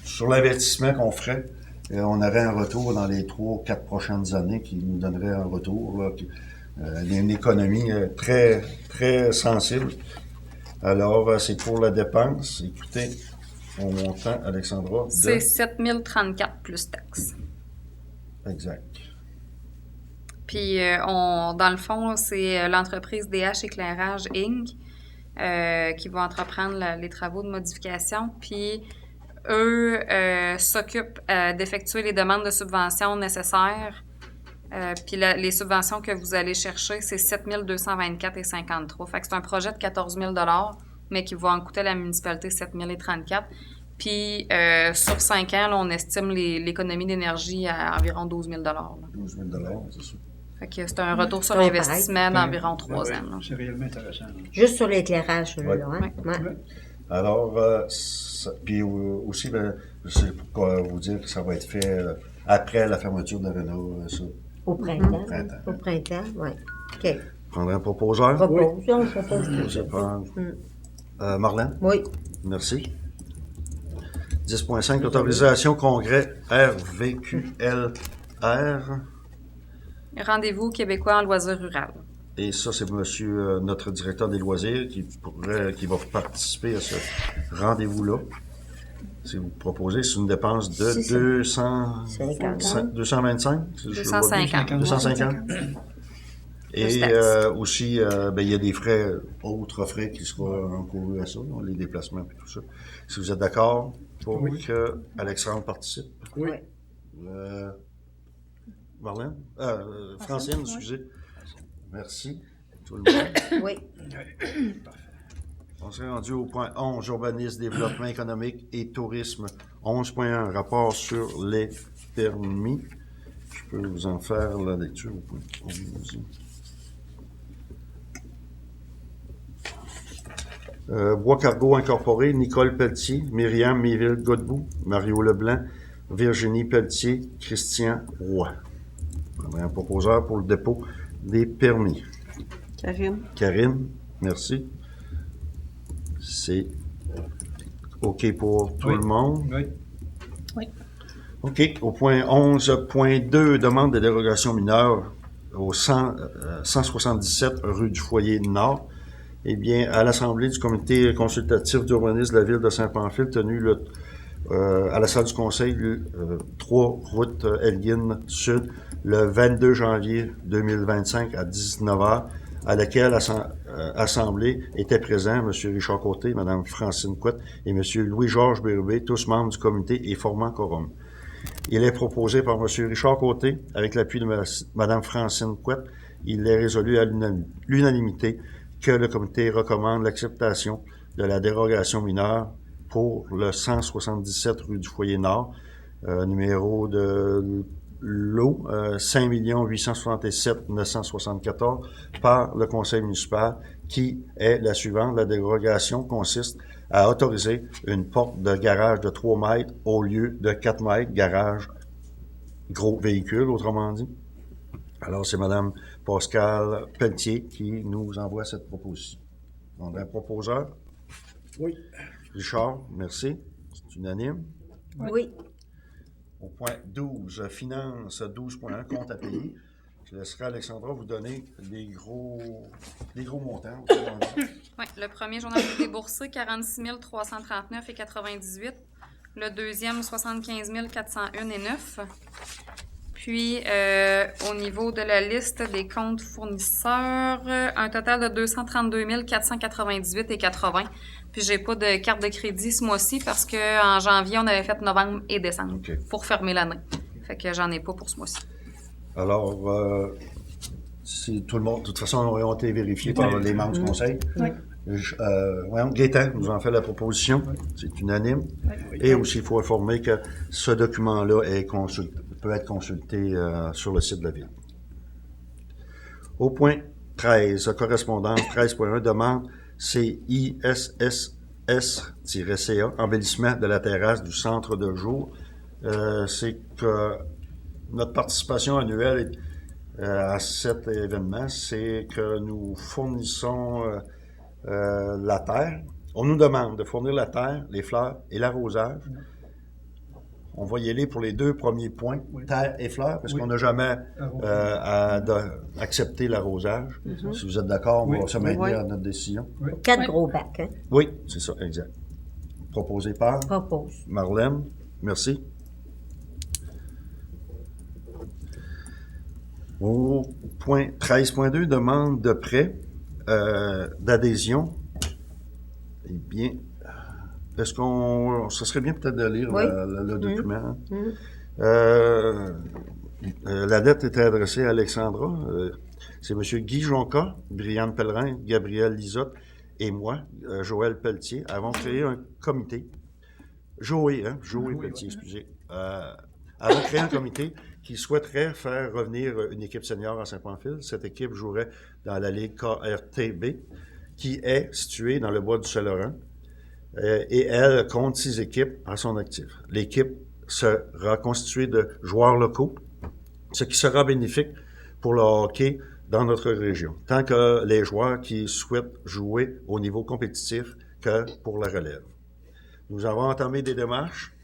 sur l'investissement qu'on ferait, on aurait un retour dans les 3 ou 4 prochaines années qui nous donnerait un retour, là, une économie très, très sensible. Alors, c'est pour la dépense. Écoutez, on montant, Alexandra, C'est 7 034 plus taxes. Exact. Puis, dans le fond, c'est l'entreprise DH Éclairage Inc. Qui va entreprendre les travaux de modification. Puis, eux s'occupent d'effectuer les demandes de subventions nécessaires. Puis les subventions que vous allez chercher, c'est 7 224,53. Fait que c'est un projet de 14 000 $, mais qui va en coûter à la municipalité 7 034. Puis sur 5 ans, là, on estime l'économie d'énergie à environ 12 000 $. Là. 12 000 c'est ça. Fait que c'est un retour sur Ouais, investissement d'environ 3 ans. Là. C'est réellement intéressant. Là. Juste sur l'éclairage, là, Ouais. hein? Ouais. Alors, puis aussi, C'est pour vous dire que ça va être fait après la fermeture de Renault. Ça. Au printemps. Printemps. Au printemps, oui. OK. Prendrait un proposeur. Propose. On propose. Je prends. Marlène? Oui. Merci. 10.5, l'autorisation congrès RVQLR. Rendez-vous québécois en loisirs rural. Et ça, c'est monsieur notre directeur des loisirs qui va participer à ce rendez-vous-là. Si vous proposez, c'est une dépense de 225. 250. 250. Et aussi, il y a des frais, autres frais qui seront encourus à ça, les déplacements et tout ça. Si vous êtes d'accord pour que Alexandre participe. Oui. Marlène? Francine, excusez. Merci. Tout le monde. Oui. On s'est rendu au point 11, urbanisme, développement économique et tourisme. 11.1, rapport sur les permis. Je peux vous en faire la lecture au point 11. Bois Cargo Incorporé, Nicole Pelletier, Myriam Méville-Godbout, Mario Leblanc, Virginie Pelletier, Christian Roy. On a un proposeur pour le dépôt des permis. Karine, merci. C'est OK pour tout le monde? Oui. OK. Au point 11.2, demande de dérogation mineure au 177 rue du Foyer Nord. Eh bien, à l'Assemblée du comité consultatif d'urbanisme de la ville de Saint-Pamphile, tenue à la salle du conseil 3 route Elgin Sud, le 22 janvier 2025 à 19h, à laquelle l'Assemblée était présent M. Richard Côté, Mme Francine Couette et M. Louis-Georges Bérubé, tous membres du comité et formant quorum. Il est proposé par M. Richard Côté, avec l'appui de Mme Francine Couette. Il est résolu à l'unanimité que le comité recommande l'acceptation de la dérogation mineure pour le 177 rue du Foyer Nord, numéro de lot 5 867 974 par le conseil municipal, qui est la suivante. La dérogation consiste à autoriser une porte de garage de 3 mètres au lieu de 4 mètres, garage gros véhicule, autrement dit. Alors, c'est Mme Pascale Pelletier qui nous envoie cette proposition. On a un proposeur? Oui. Richard, merci. C'est unanime. Oui. Au point 12, finance 12.1, compte à payer. Je laisserai Alexandra vous donner les gros montants. Oui, le premier journal déboursé, 46 339,98. Le deuxième, 75 401,9. Puis, au niveau de la liste des comptes fournisseurs, un total de 232 498,80. Puis, j'ai pas de carte de crédit ce mois-ci parce qu'en janvier, on avait fait novembre et décembre pour fermer l'année. Fait que j'en ai pas pour ce mois-ci. Alors, si tout le monde, de toute façon, ont été vérifiés par les membres du conseil. Oui. Gaétan nous en fait la proposition. C'est unanime. Et aussi, il faut informer que ce document-là peut être consulté sur le site de la ville. Au point 13, correspondance 13.1, demande CISSS-CA, embellissement de la terrasse du centre de jour. C'est que notre participation annuelle à cet événement, c'est que nous fournissons la terre. On nous demande de fournir la terre, les fleurs et l'arrosage. On va y aller pour les 2 premiers points, terre et fleurs, parce qu'on n'a jamais accepté l'arrosage. Si vous êtes d'accord, on va se maintenir à notre décision. 4 gros bacs, hein? Oui, c'est ça, exact. Proposé par Propose. Marlène. Merci. Au point 13.2, demande de prêt d'adhésion. Eh bien, est-ce ce serait bien peut-être de lire le document. La dette était adressée à Alexandra. C'est M. Guy Jonca, Brianne Pellerin, Gabriel Lisotte et moi, Joël Pelletier, avons créé un comité. Joël Pelletier, excusez. Avons créé un comité qui souhaiterait faire revenir une équipe senior à Saint-Pamphile. Cette équipe jouerait dans la Ligue KRTB, qui est située dans le bois du Saint-Laurent. et elle compte 6 équipes à son actif. L'équipe sera constituée de joueurs locaux, ce qui sera bénéfique pour le hockey dans notre région, tant que les joueurs qui souhaitent jouer au niveau compétitif que pour la relève. Nous avons entamé des démarches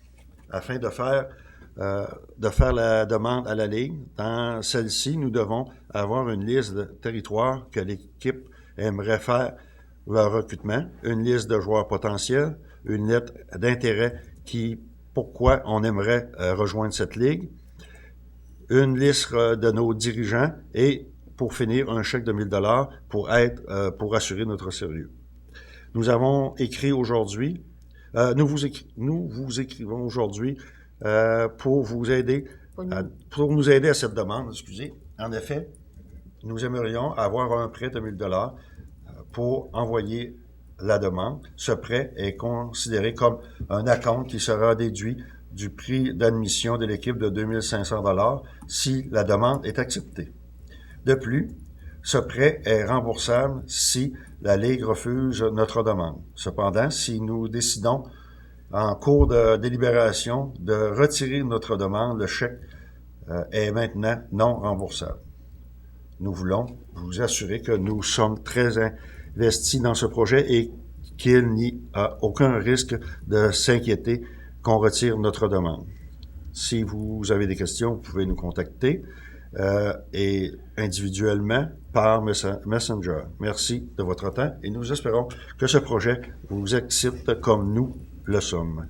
afin de faire la demande à la Ligue. Dans celle-ci, nous devons avoir une liste de territoires que l'équipe aimerait faire leur recrutement, une liste de joueurs potentiels, une lettre d'intérêt pourquoi on aimerait rejoindre cette ligue, une liste de nos dirigeants et, pour finir, un chèque de 1 000 pour assurer notre sérieux. Nous avons écrit aujourd'hui, nous vous écrivons aujourd'hui pour nous aider à cette demande, excusez. En effet, nous aimerions avoir un prêt de 1 000 pour envoyer la demande. Ce prêt est considéré comme un acompte qui sera déduit du prix d'admission de l'équipe de 2 500 $ si la demande est acceptée. De plus, ce prêt est remboursable si la Ligue refuse notre demande. Cependant, si nous décidons en cours de délibération de retirer notre demande, le chèque est maintenant non remboursable. Nous voulons vous assurer que nous sommes très investis dans ce projet et qu'il n'y a aucun risque de s'inquiéter qu'on retire notre demande. Si vous avez des questions, vous pouvez nous contacter et individuellement par Messenger. Merci de votre temps et nous espérons que ce projet vous excite comme nous le sommes.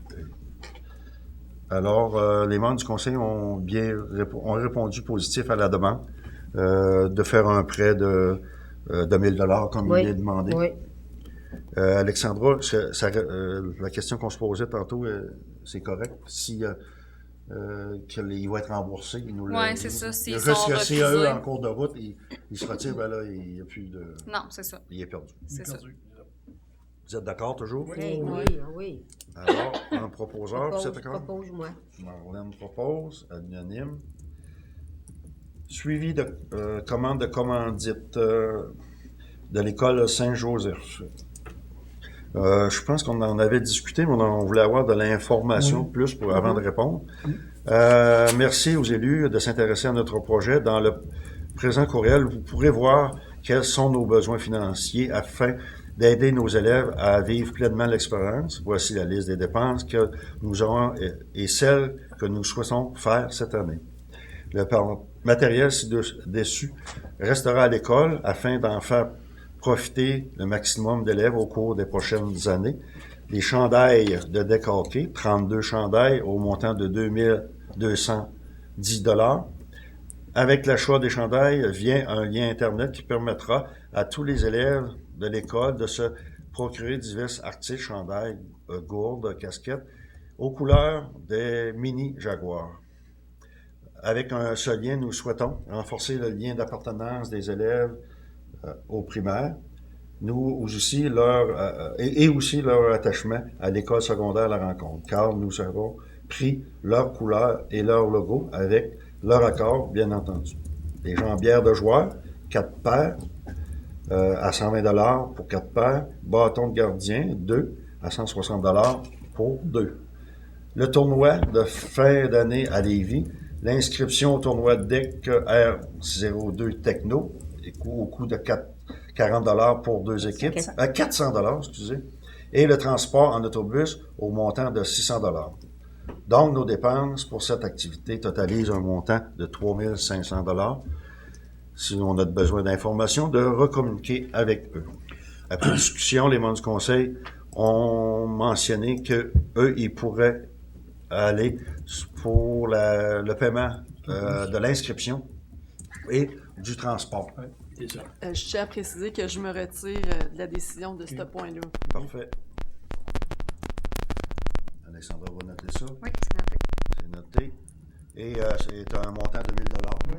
Alors, les membres du conseil ont répondu positif à la demande de faire un prêt de 1 000 $ comme il est demandé. Oui. Alexandra, la question qu'on se posait tantôt, c'est correct. Si qu'il va être remboursé, ils nous Oui, c'est ça. S'ils juste sont que si eux, refusés. en cours de route, ils se retirent, ben là, il n'y a plus de... Non, c'est ça. Il est perdu. C'est ça. Vous êtes d'accord toujours? Oui, oui, oui. Alors, un proposeur pour cet accord? Propose-moi. Marlène propose, unanime. Suivi de commande de commandite de l'école Saint-Joseph. Je pense qu'on en avait discuté, mais on voulait avoir de l'information plus avant de répondre. Merci aux élus de s'intéresser à notre projet. Dans le présent courriel, vous pourrez voir quels sont nos besoins financiers afin d'aider nos élèves à vivre pleinement l'expérience. Voici la liste des dépenses que nous aurons et celles que nous souhaitons faire cette année. Le matériel ci-dessus restera à l'école afin d'en faire profiter le maximum d'élèves au cours des prochaines années. Les chandails de deck hockey, 32 chandails au montant de 2 210 $. Avec l'achat des chandails vient un lien Internet qui permettra à tous les élèves de l'école de se procurer divers articles, chandails, gourdes, casquettes, aux couleurs des mini-Jaguars. Avec ce lien, nous souhaitons renforcer le lien d'appartenance des élèves au primaire, aussi leur attachement à l'école secondaire La Rencontre, car nous avons pris leur couleur et leur logo avec leur accord, bien entendu. Les jambières de joueurs, 4 paires, à 120 $ pour 4 paires. Bâtons de gardien, 2 à 160 $ pour 2. Le tournoi de fin d'année à Lévis, l'inscription au tournoi DEC R02 Techno, au coût de 40 $ pour 2 équipes, 400 $, excusez, et le transport en autobus au montant de 600 $. Donc, nos dépenses pour cette activité totalisent un montant de 3 500 $. Si on a besoin d'informations, de recommuniquer avec eux. Après discussion, les membres du conseil ont mentionné que eux, ils pourraient aller pour le paiement de l'inscription et du transport. Je tiens à préciser que je me retire de la décision de ce point-là. Parfait. Alexandra va noter ça. Oui, c'est noté. C'est noté. Et c'est un montant de 1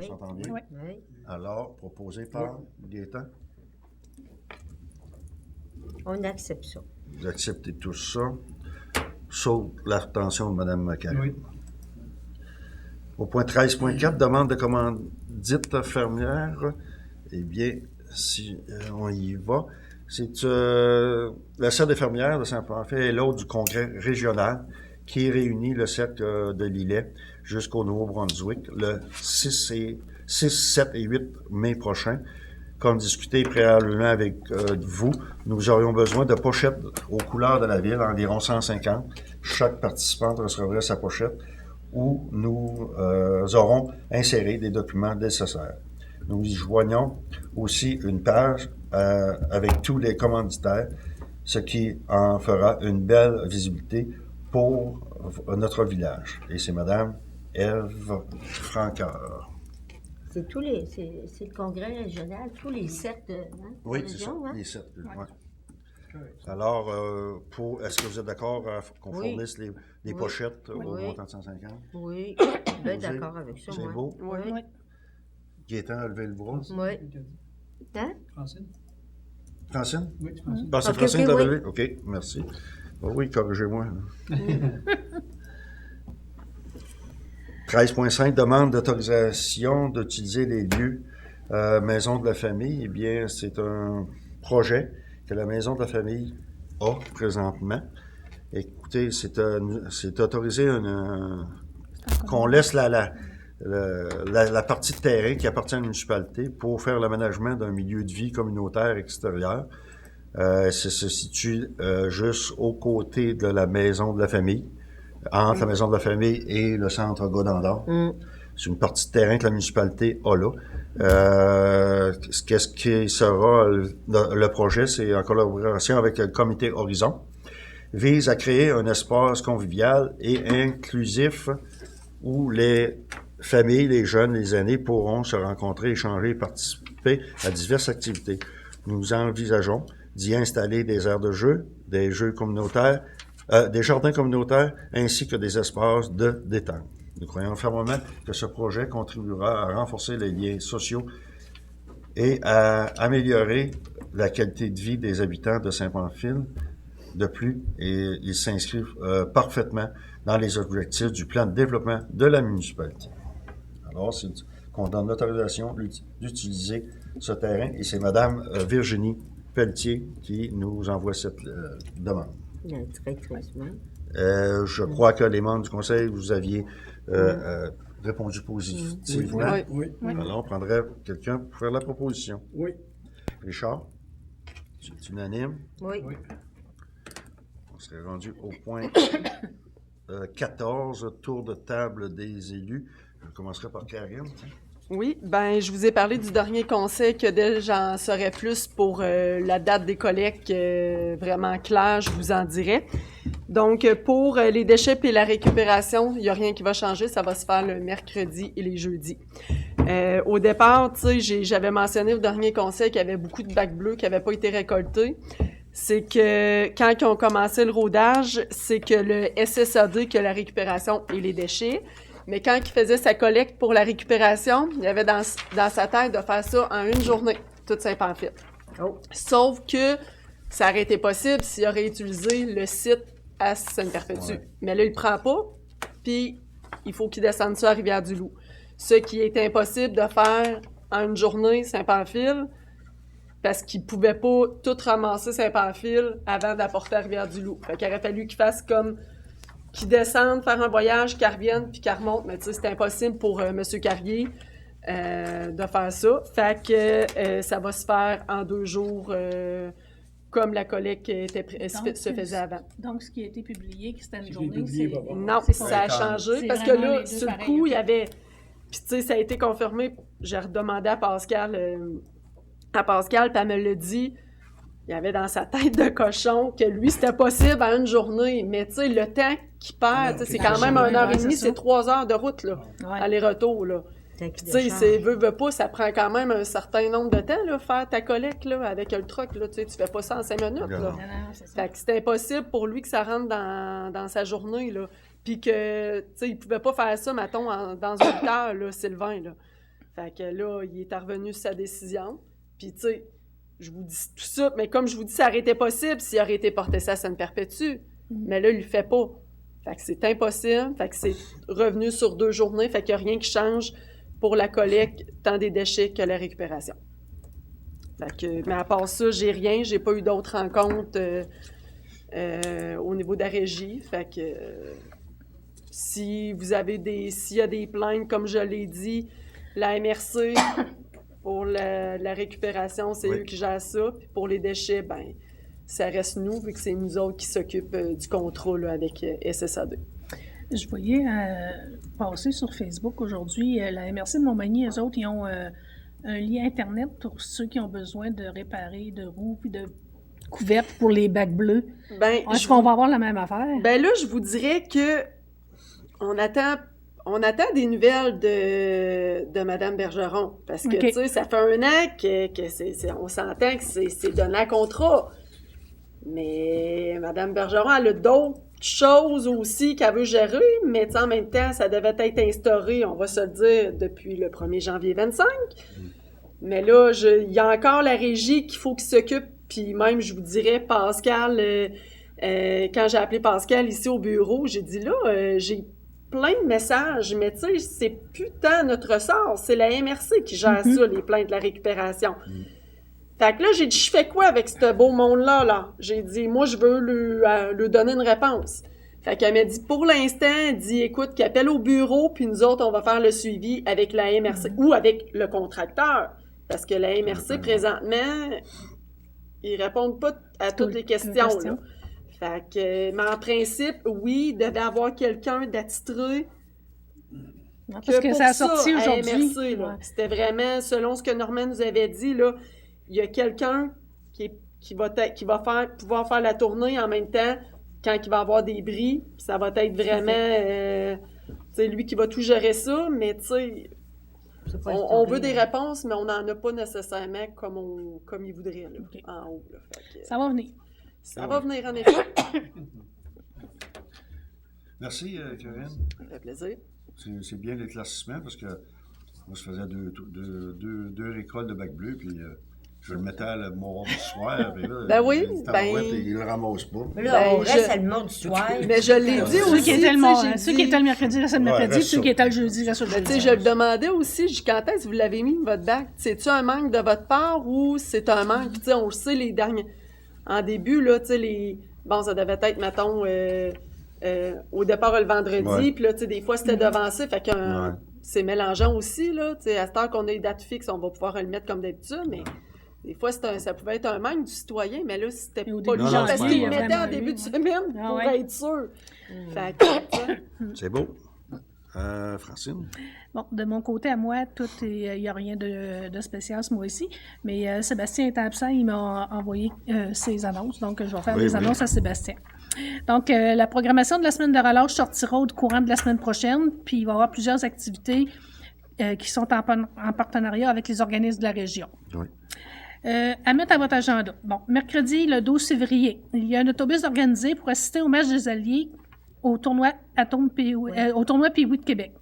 000 $, on s'entend bien? Oui. Oui. Alors, proposé par Gaétan. On accepte ça. Vous acceptez tout ça, sauf l'attention de Mme Macari. Oui. Au point 13.4, demande de commandite fermière. Eh bien, si on y va, C'est le Cercle des fermières de Saint-Pamphile est l'autre du congrès régional qui réunit le cercle de Lillet jusqu'au Nouveau-Brunswick le 6, 7 et 8 mai prochain. Comme discuté préalablement avec vous, nous aurions besoin de pochettes aux couleurs de la ville, environ 150. Chaque participante recevrait sa pochette où nous aurons inséré des documents nécessaires. Nous y joignons aussi une page avec tous les commanditaires, ce qui en fera une belle visibilité pour notre village. Et c'est Madame Ève Francoeur. C'est le congrès régional, tous les cercles de Oui, c'est ça, région, hein? les cercles. Ouais. Alors, est-ce que vous êtes d'accord qu'on Oui. fournisse les Oui. pochettes au Oui. montant de 150? Oui, bien José, d'accord avec ça, C'est moi. beau. Oui. Oui. Gaétan a levé le bras. Oui. Hein? Francine? Francine? Oui, Francine. Ah, c'est Ok, Francine ok, qui l'a oui. levé? OK, merci. Oui, corrigez-moi. 13.5, demande d'autorisation d'utiliser les lieux Maison de la famille. Eh bien, c'est un projet que la Maison de la famille a présentement. Écoutez, c'est autorisé qu'on laisse la partie de terrain qui appartient à la municipalité pour faire l'aménagement d'un milieu de vie communautaire extérieur. Ça se situe juste aux côtés de la Maison de la famille, entre la Maison de la famille et le centre Godendard. C'est une partie de terrain que la municipalité a là. Qu'est-ce qui sera le projet? C'est en collaboration avec le comité Horizon. Vise à créer un espace convivial et inclusif où les familles, les jeunes, les aînés pourront se rencontrer, échanger et participer à diverses activités. Nous envisageons d'y installer des aires de jeu, des jeux communautaires, des jardins communautaires ainsi que des espaces de détente. Nous croyons fermement que ce projet contribuera à renforcer les liens sociaux et à améliorer la qualité de vie des habitants de Saint-Pamphile. De plus, et il s'inscrit parfaitement dans les objectifs du plan de développement de la municipalité. Alors, c'est qu'on donne l'autorisation d'utiliser ce terrain et c'est Mme Virginie Pelletier qui nous envoie cette demande. Très tristement. Je crois que les membres du conseil, vous aviez répondu positivement. Oui. Oui. Alors, on prendrait quelqu'un pour faire la proposition. Oui. Richard, c'est unanime. Oui. Oui. On serait rendu au point 14, tour de table des élus. Je commencerai par Karine. Oui, ben je vous ai parlé du dernier conseil que dès j'en saurais plus pour la date des collectes vraiment claire, je vous en dirai. Donc, pour les déchets et la récupération, il n'y a rien qui va changer, ça va se faire le mercredi et les jeudis. Au départ, tu sais, j'avais mentionné au dernier conseil qu'il y avait beaucoup de bacs bleus qui n'avaient pas été récoltés. C'est que quand ils ont commencé le rodage, c'est que le SSAD, que la récupération et les déchets, mais quand il faisait sa collecte pour la récupération, il avait dans sa tête de faire ça en une journée, toute Saint-Pamphile. Oh. Sauf que ça aurait été possible s'il aurait utilisé le site à Sainte-Perpétue. Ouais. Mais là, il le prend pas, puis il faut qu'il descende ça à Rivière-du-Loup. Ce qui est impossible de faire en une journée Saint-Pamphile, parce qu'il pouvait pas tout ramasser Saint-Pamphile avant d'apporter à Rivière-du-Loup. Fait qu'il aurait fallu qu'il fasse comme qu'ils descendent, faire un voyage, qu'ils reviennent, puis qu'ils remontent. Mais tu sais, c'est impossible pour M. Carrier de faire ça. Fait que ça va se faire en 2 jours, comme la collecte se faisait avant. Donc, ce qui a été publié, que c'était une Je l'ai journée, publié, c'est... papa. Non, c'est ça a pas- changé, c'est parce que vraiment là, les deux sur le pareils, coup, il y ok. avait... Puis tu sais, ça a été confirmé, j'ai redemandé à Pascal, puis elle me l'a dit, il y avait dans sa tête de cochon que lui, c'était possible en une journée, mais tu sais, le temps qu'il perd, tu sais, c'est quand même 1h30, c'est ça. c'est 3 heures de route, là, Ouais. aller-retour, là. Puis tu sais, c'est veut pas, ça prend quand même un certain nombre de temps, là, faire ta collecte, là, avec le truck, là, tu sais, tu fais pas ça en 5 minutes, là. Non. Non, non, c'est ça. Fait que c'était impossible pour lui que ça rentre dans sa journée, là. Puis que, tu sais, il pouvait pas faire ça, mettons, dans 8 heures, là, Sylvain, là. Fait que là, il est revenu sur sa décision. Puis, tu sais, je vous dis tout ça, mais comme je vous dis, ça aurait été possible s'il aurait été porté ça à Sainte-Perpétue. Mais là, il le fait pas. Fait que c'est impossible. Fait que c'est revenu sur 2 journées. Fait qu'il n'y a rien qui change pour la collecte, tant des déchets que la récupération. Fait que, mais à part ça, j'ai rien. J'ai pas eu d'autres rencontres au niveau de la régie. Fait que s'il y a des plaintes, comme je l'ai dit, la MRC, pour la récupération, c'est eux qui gèrent ça. Puis pour les déchets, ben ça reste nous, vu que c'est nous autres qui s'occupent du contrat là, avec SSA2. Je voyais passer sur Facebook aujourd'hui, la MRC de Montmagny, eux autres, ils ont un lien Internet pour ceux qui ont besoin de réparer de roues puis de couvertes pour les bacs bleus. Ben, Est-ce qu'on va avoir la même affaire? Ben là, je vous dirais que on attend des nouvelles de Mme Bergeron. Parce que, tu sais, ça fait 1 an on s'entend que c'est donné un contrat. Mais Mme Bergeron, elle a d'autres choses aussi qu'elle veut gérer, mais en même temps, ça devait être instauré, on va se le dire, depuis le 1er janvier 25. Mais là, il y a encore la régie qu'il faut qu'il s'occupe, puis même, je vous dirais, Pascal, quand j'ai appelé Pascal ici au bureau, j'ai dit là, j'ai plein de messages, mais tu sais, c'est plus tant notre ressort, c'est la MRC qui gère ça, les plaintes de la récupération. Fait que là, j'ai dit, je fais quoi avec ce beau monde-là, là? J'ai dit, moi, je veux lui donner une réponse. Fait qu'elle m'a dit, pour l'instant, elle dit, écoute, qu'elle appelle au bureau, puis nous autres, on va faire le suivi avec la MRC ou avec le contracteur. Parce que la MRC, présentement, ils répondent pas à toutes les questions, là. Fait que, mais en principe, oui, il devait avoir quelqu'un d'attitré. Parce que ça a sorti aujourd'hui. MRC, là. C'était vraiment, selon ce que Normand nous avait dit, là, il y a quelqu'un qui va pouvoir faire la tournée en même temps quand il va avoir des bris. Puis ça va être vraiment lui qui va tout gérer ça, mais tu sais, on veut des réponses, mais on n'en a pas nécessairement comme il voudrait là, en haut. Là. Fait que, ça va venir. Ça va venir, en effet. Merci, Corinne. Ça fait plaisir. C'est bien l'éclaircissement parce que moi, je faisais deux récoltes de bac bleu, puis je le mettais à le mort du soir. Puis là, ben oui, il le ramasse pas. Mais là, on reste à le mort du soir. Mais je l'ai dit aussi. Ceux qui étaient le mercredi, restent le mercredi, ceux qui étaient le jeudi, restent le jeudi. Tu sais, je le demandais aussi, quand est-ce que vous l'avez mis, votre bac? C'est-tu un manque de votre part ou c'est un manque? Tu sais, on le sait, les derniers. En début, là, tu sais, bon, ça devait être, mettons, au départ le vendredi, puis là, tu sais, des fois, c'était devancé, fait que c'est mélangeant aussi, là, tu sais, à cette heure qu'on a les dates fixes, on va pouvoir le mettre comme d'habitude, mais des fois, ça pouvait être un manque du citoyen, mais là, c'était pas le genre, parce qu'il le mettait en début de semaine pour être sûr. Fait que, c'est beau. Francine? Bon, de mon côté à moi, il n'y a rien de spécial ce mois-ci, mais Sébastien est absent, il m'a envoyé ses annonces, donc je vais faire des annonces à Sébastien. Donc, la programmation de la semaine de relâche sortira au courant de la semaine prochaine, puis il va y avoir plusieurs activités qui sont en partenariat avec les organismes de la région. Oui. À mettre à votre agenda. Bon, mercredi, le 12 février, il y a un autobus organisé pour assister au match des Alliés au tournoi Pee-Wee de Québec.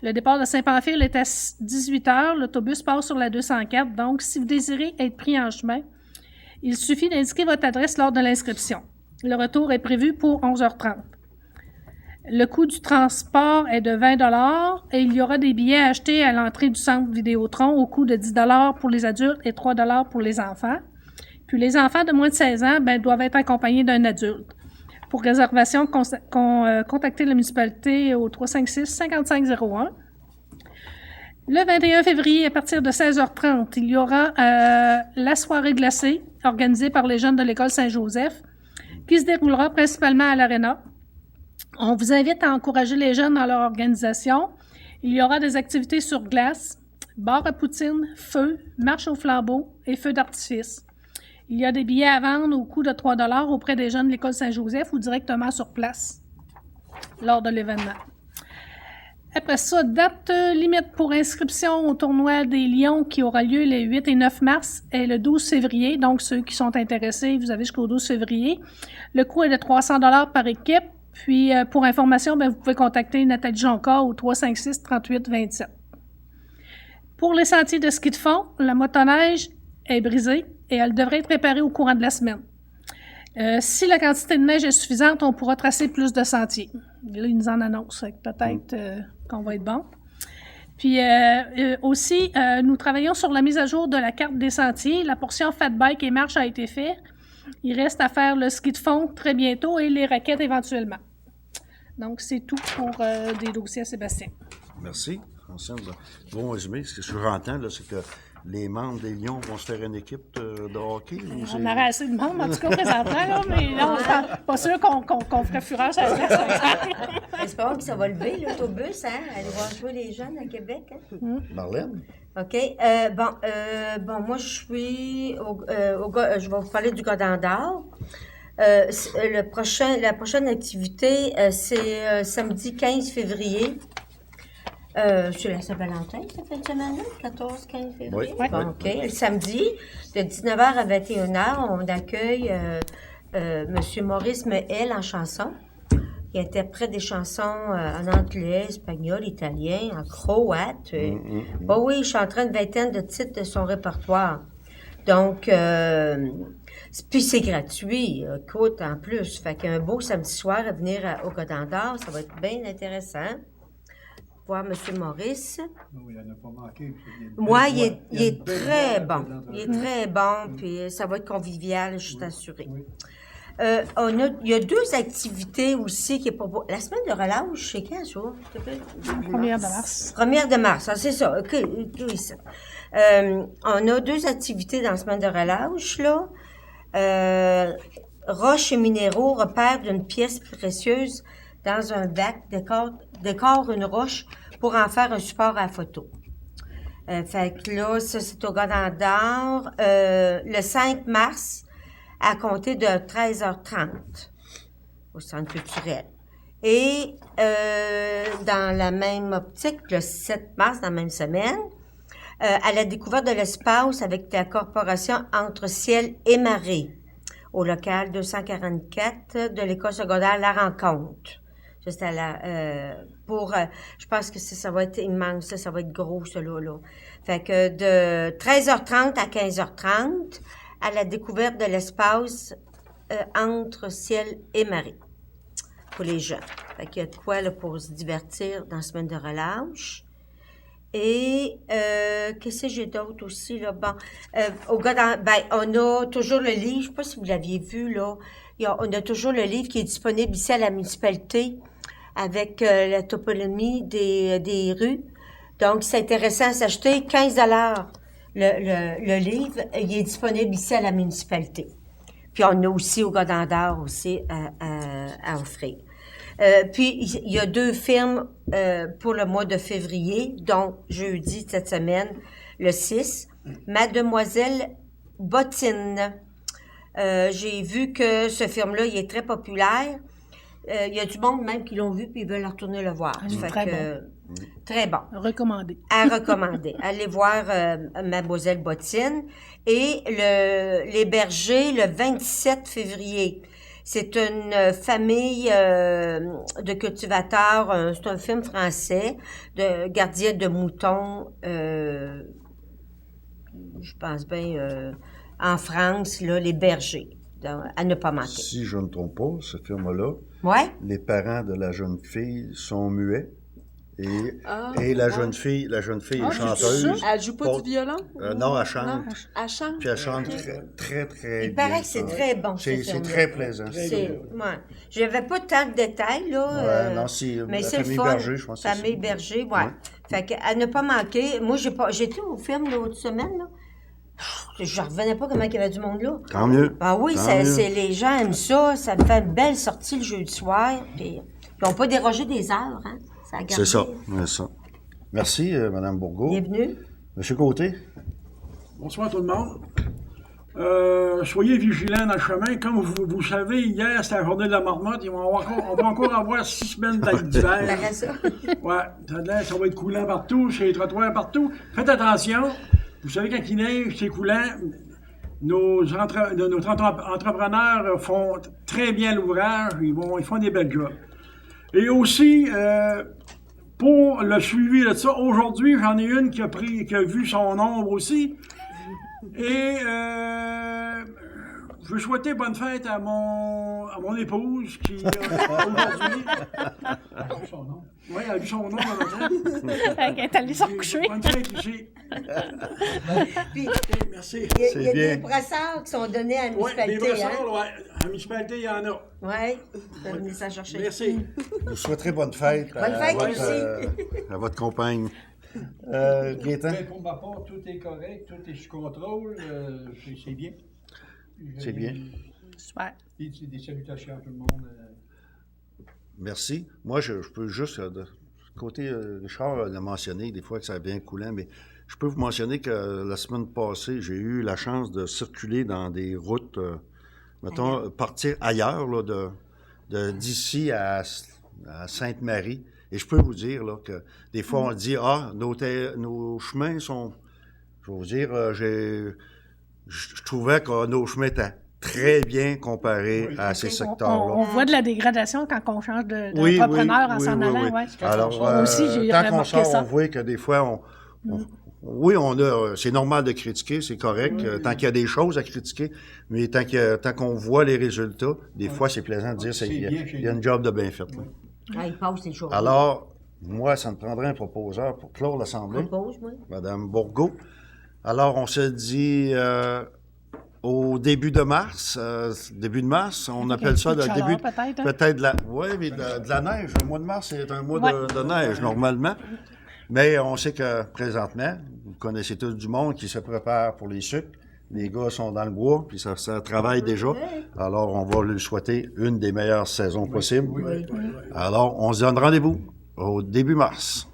Le départ de Saint-Pamphile est à 18h. L'autobus passe sur la 204. Donc, si vous désirez être pris en chemin, il suffit d'indiquer votre adresse lors de l'inscription. Le retour est prévu pour 11h30. Le coût du transport est de 20 $ et il y aura des billets achetés à l'entrée du centre Vidéotron au coût de 10 $ pour les adultes et 3 $ pour les enfants. Puis les enfants de moins de 16 ans doivent être accompagnés d'un adulte. Pour réservation, contactez la municipalité au 356-5501. Le 21 février, à partir de 16h30, il y aura la soirée glacée organisée par les jeunes de l'école Saint-Joseph qui se déroulera principalement à l'Arena. On vous invite à encourager les jeunes dans leur organisation. Il y aura des activités sur glace, bar à poutine, feu, marche au flambeau et feu d'artifice. Il y a des billets à vendre au coût de 3 $ auprès des jeunes de l'école Saint-Joseph ou directement sur place lors de l'événement. Après ça, date limite pour inscription au tournoi des Lions qui aura lieu les 8 et 9 mars et le 12 février. Donc, ceux qui sont intéressés, vous avez jusqu'au 12 février. Le coût est de 300 $ par équipe. Puis, pour information, vous pouvez contacter Nathalie Jonca au 356-38-27. Pour les sentiers de ski de fond, la motoneige est brisée et elle devrait être réparée au courant de la semaine. Si la quantité de neige est suffisante, on pourra tracer plus de sentiers. Là, ils nous en annoncent, peut-être qu'on va être bon. Puis aussi, nous travaillons sur la mise à jour de la carte des sentiers. La portion fat bike et marche a été faite. Il reste à faire le ski de fond très bientôt et les raquettes éventuellement. Donc, c'est tout pour des dossiers à Sébastien. Merci. Francine, bon résumé. Ce que je entends, là, c'est que les membres des Lions vont se faire une équipe de hockey. On aurait assez de monde, en tout cas, présentement, là, mais là, on n'est pas sûr qu'on ferait fureur sur la place. J'espère que ça va lever, l'autobus, hein? Aller voir jouer les jeunes à Québec. Hein? Marlène? OK. Moi, je suis je vais vous parler du Godin d'or. La prochaine activité, c'est samedi 15 février. C'est la Saint-Valentin, cette fin de semaine-là, 14-15 février. Oui. Bon, OK. Le samedi, de 19h à 21h, on accueille M. Maurice Mehel en chanson. Il interprète des chansons en anglais, espagnol, italien, en croate. Oui, il chantera une vingtaine de titres de son répertoire. Donc, puis c'est gratuit, écoute, en plus. Fait qu'un beau samedi soir à venir au Godin d'or, ça va être bien intéressant. Voir M. Maurice. Oui, il n'en a pas manqué. Moi, il est très bon. Il est très bon, puis ça va être convivial, je suis assurée. Oui. Il y a 2 activités aussi qui est pour... La semaine de relâche, c'est quand, ça? 1er de mars. 1er de mars, c'est ça. OK, ça. On a 2 activités dans la semaine de relâche, là. Roches et minéraux repèrent d'une pièce précieuse dans un bac, décore une roche pour en faire un support à la photo. Fait que là, ça, c'est au Godin d'or. Le 5 mars, à compter de 13h30, au Centre culturel. Et dans la même optique, le 7 mars, dans la même semaine, à la découverte de l'espace avec la corporation Entre Ciel et Marée, au local 244 de l'école secondaire La Rencontre. Juste à je pense que ça va être immense, ça va être gros, là. Fait que de 13h30 à 15h30, à la découverte de l'espace entre ciel et marée pour les jeunes. Fait qu'il y a de quoi là, pour se divertir dans la semaine de relâche. Et qu'est-ce que j'ai d'autre aussi, là? Bon, on a toujours le livre, je ne sais pas si vous l'aviez vu, là. On a toujours le livre qui est disponible ici à la municipalité avec la toponymie des rues. Donc, c'est intéressant à s'acheter. 15 $ le livre. Il est disponible ici à la municipalité. Puis, on a aussi au Godin d'or aussi à offrir. Puis, il y a 2 films pour le mois de février, donc jeudi cette semaine, le 6. Mademoiselle Bottine. J'ai vu que ce film-là, il est très populaire. Il y a du monde même qui l'ont vu puis ils veulent retourner le voir. Très bon. Recommandé. À recommander. Allez voir Mademoiselle Bottine. Et Les Bergers, le 27 février. C'est une famille de cultivateurs. C'est un film français de gardiens de moutons. Je pense bien en France, là, Les Bergers. Donc, à ne pas manquer. Si je ne me trompe pas, ce film-là, les parents de la jeune fille sont muets. Et la jeune fille est chanteuse. Elle joue pas du violon? Non, elle chante. Non, elle chante. Puis elle chante très bien. Il paraît que c'est très bon. C'est très plaisant. Je n'avais pas tant de détails, là. Non, c'est mais la c'est famille le fun. Berger, je pense. Famille Berger, ouais. Fait qu'à ne pas manquer. Moi, j'étais au film l'autre semaine, là. Je ne revenais pas comment il y avait du monde là. Tant mieux. Ah oui, les gens aiment ça. Ça me fait une belle sortie le jeudi soir. Puis ils n'ont pas dérogé des heures, hein. C'est ça. Merci, Mme Bourgault. Bienvenue. Monsieur Côté. Bonsoir tout le monde. Soyez vigilants dans le chemin. Comme vous savez, hier, c'était la journée de la marmotte. On va encore avoir 6 semaines d'hiver. Ouais, ça va être coulant partout, sur les trottoirs partout. Faites attention. Vous savez, quand il neige, c'est coulant. Nos entrepreneurs font très bien l'ouvrage. Ils font des belles jobs. Et aussi, pour le suivi de ça, aujourd'hui, j'en ai une qui a vu son ombre aussi. Et Je veux souhaiter bonne fête à mon épouse qui, aujourd'hui... Elle a vu son nom. Oui, elle a vu son nom dans notre Elle est allée se recoucher. Bonne fête ici. Puis, Merci. il y a C'est des bien. brassards qui sont donnés à la Oui, des municipalité, brassards, hein? ouais. À la municipalité, il y en a. Oui, venez ça chercher. Merci. Je vous souhaiterais bonne fête, Bonne fête à votre compagne. Gaétan? Ben, pour ma part, tout est correct, tout est sous contrôle, c'est bien. C'est bien. Super. Des salutations à tout le monde. Merci. Moi, je peux juste, côté Richard l'a mentionné, des fois que ça vient coulant, mais je peux vous mentionner que la semaine passée, j'ai eu la chance de circuler dans des routes, mettons, partir ailleurs, là, d'ici à Sainte-Marie. Et je peux vous dire là, que des fois, on dit, nos chemins sont... Je vais vous dire, je trouvais que nos chemins étaient très bien comparés à ces secteurs-là. On voit de la dégradation quand on change d'entrepreneur en s'en allant. Ouais. Alors, Moi aussi, j'ai tant qu'on remarqué sort, ça. on voit que des fois, oui, c'est normal de critiquer, c'est correct, tant qu'il y a des choses à critiquer, mais tant qu'on voit les résultats, des fois, c'est plaisant de dire qu'il y a une job de bien faite. là. Ah, il passe les choses. Alors, moi, ça me prendrait un proposeur pour clore l'Assemblée, Propose, moi. Mme Bourgault. Alors, on se dit au début de mars, on appelle ça le début, peut-être mais de la neige. Le mois de mars, c'est un mois de neige, normalement. Mais on sait que présentement, vous connaissez tous du monde qui se prépare pour les sucres. Les gars sont dans le bois, puis ça travaille déjà. Alors, on va lui souhaiter une des meilleures saisons possibles. Alors, on se donne rendez-vous au début mars.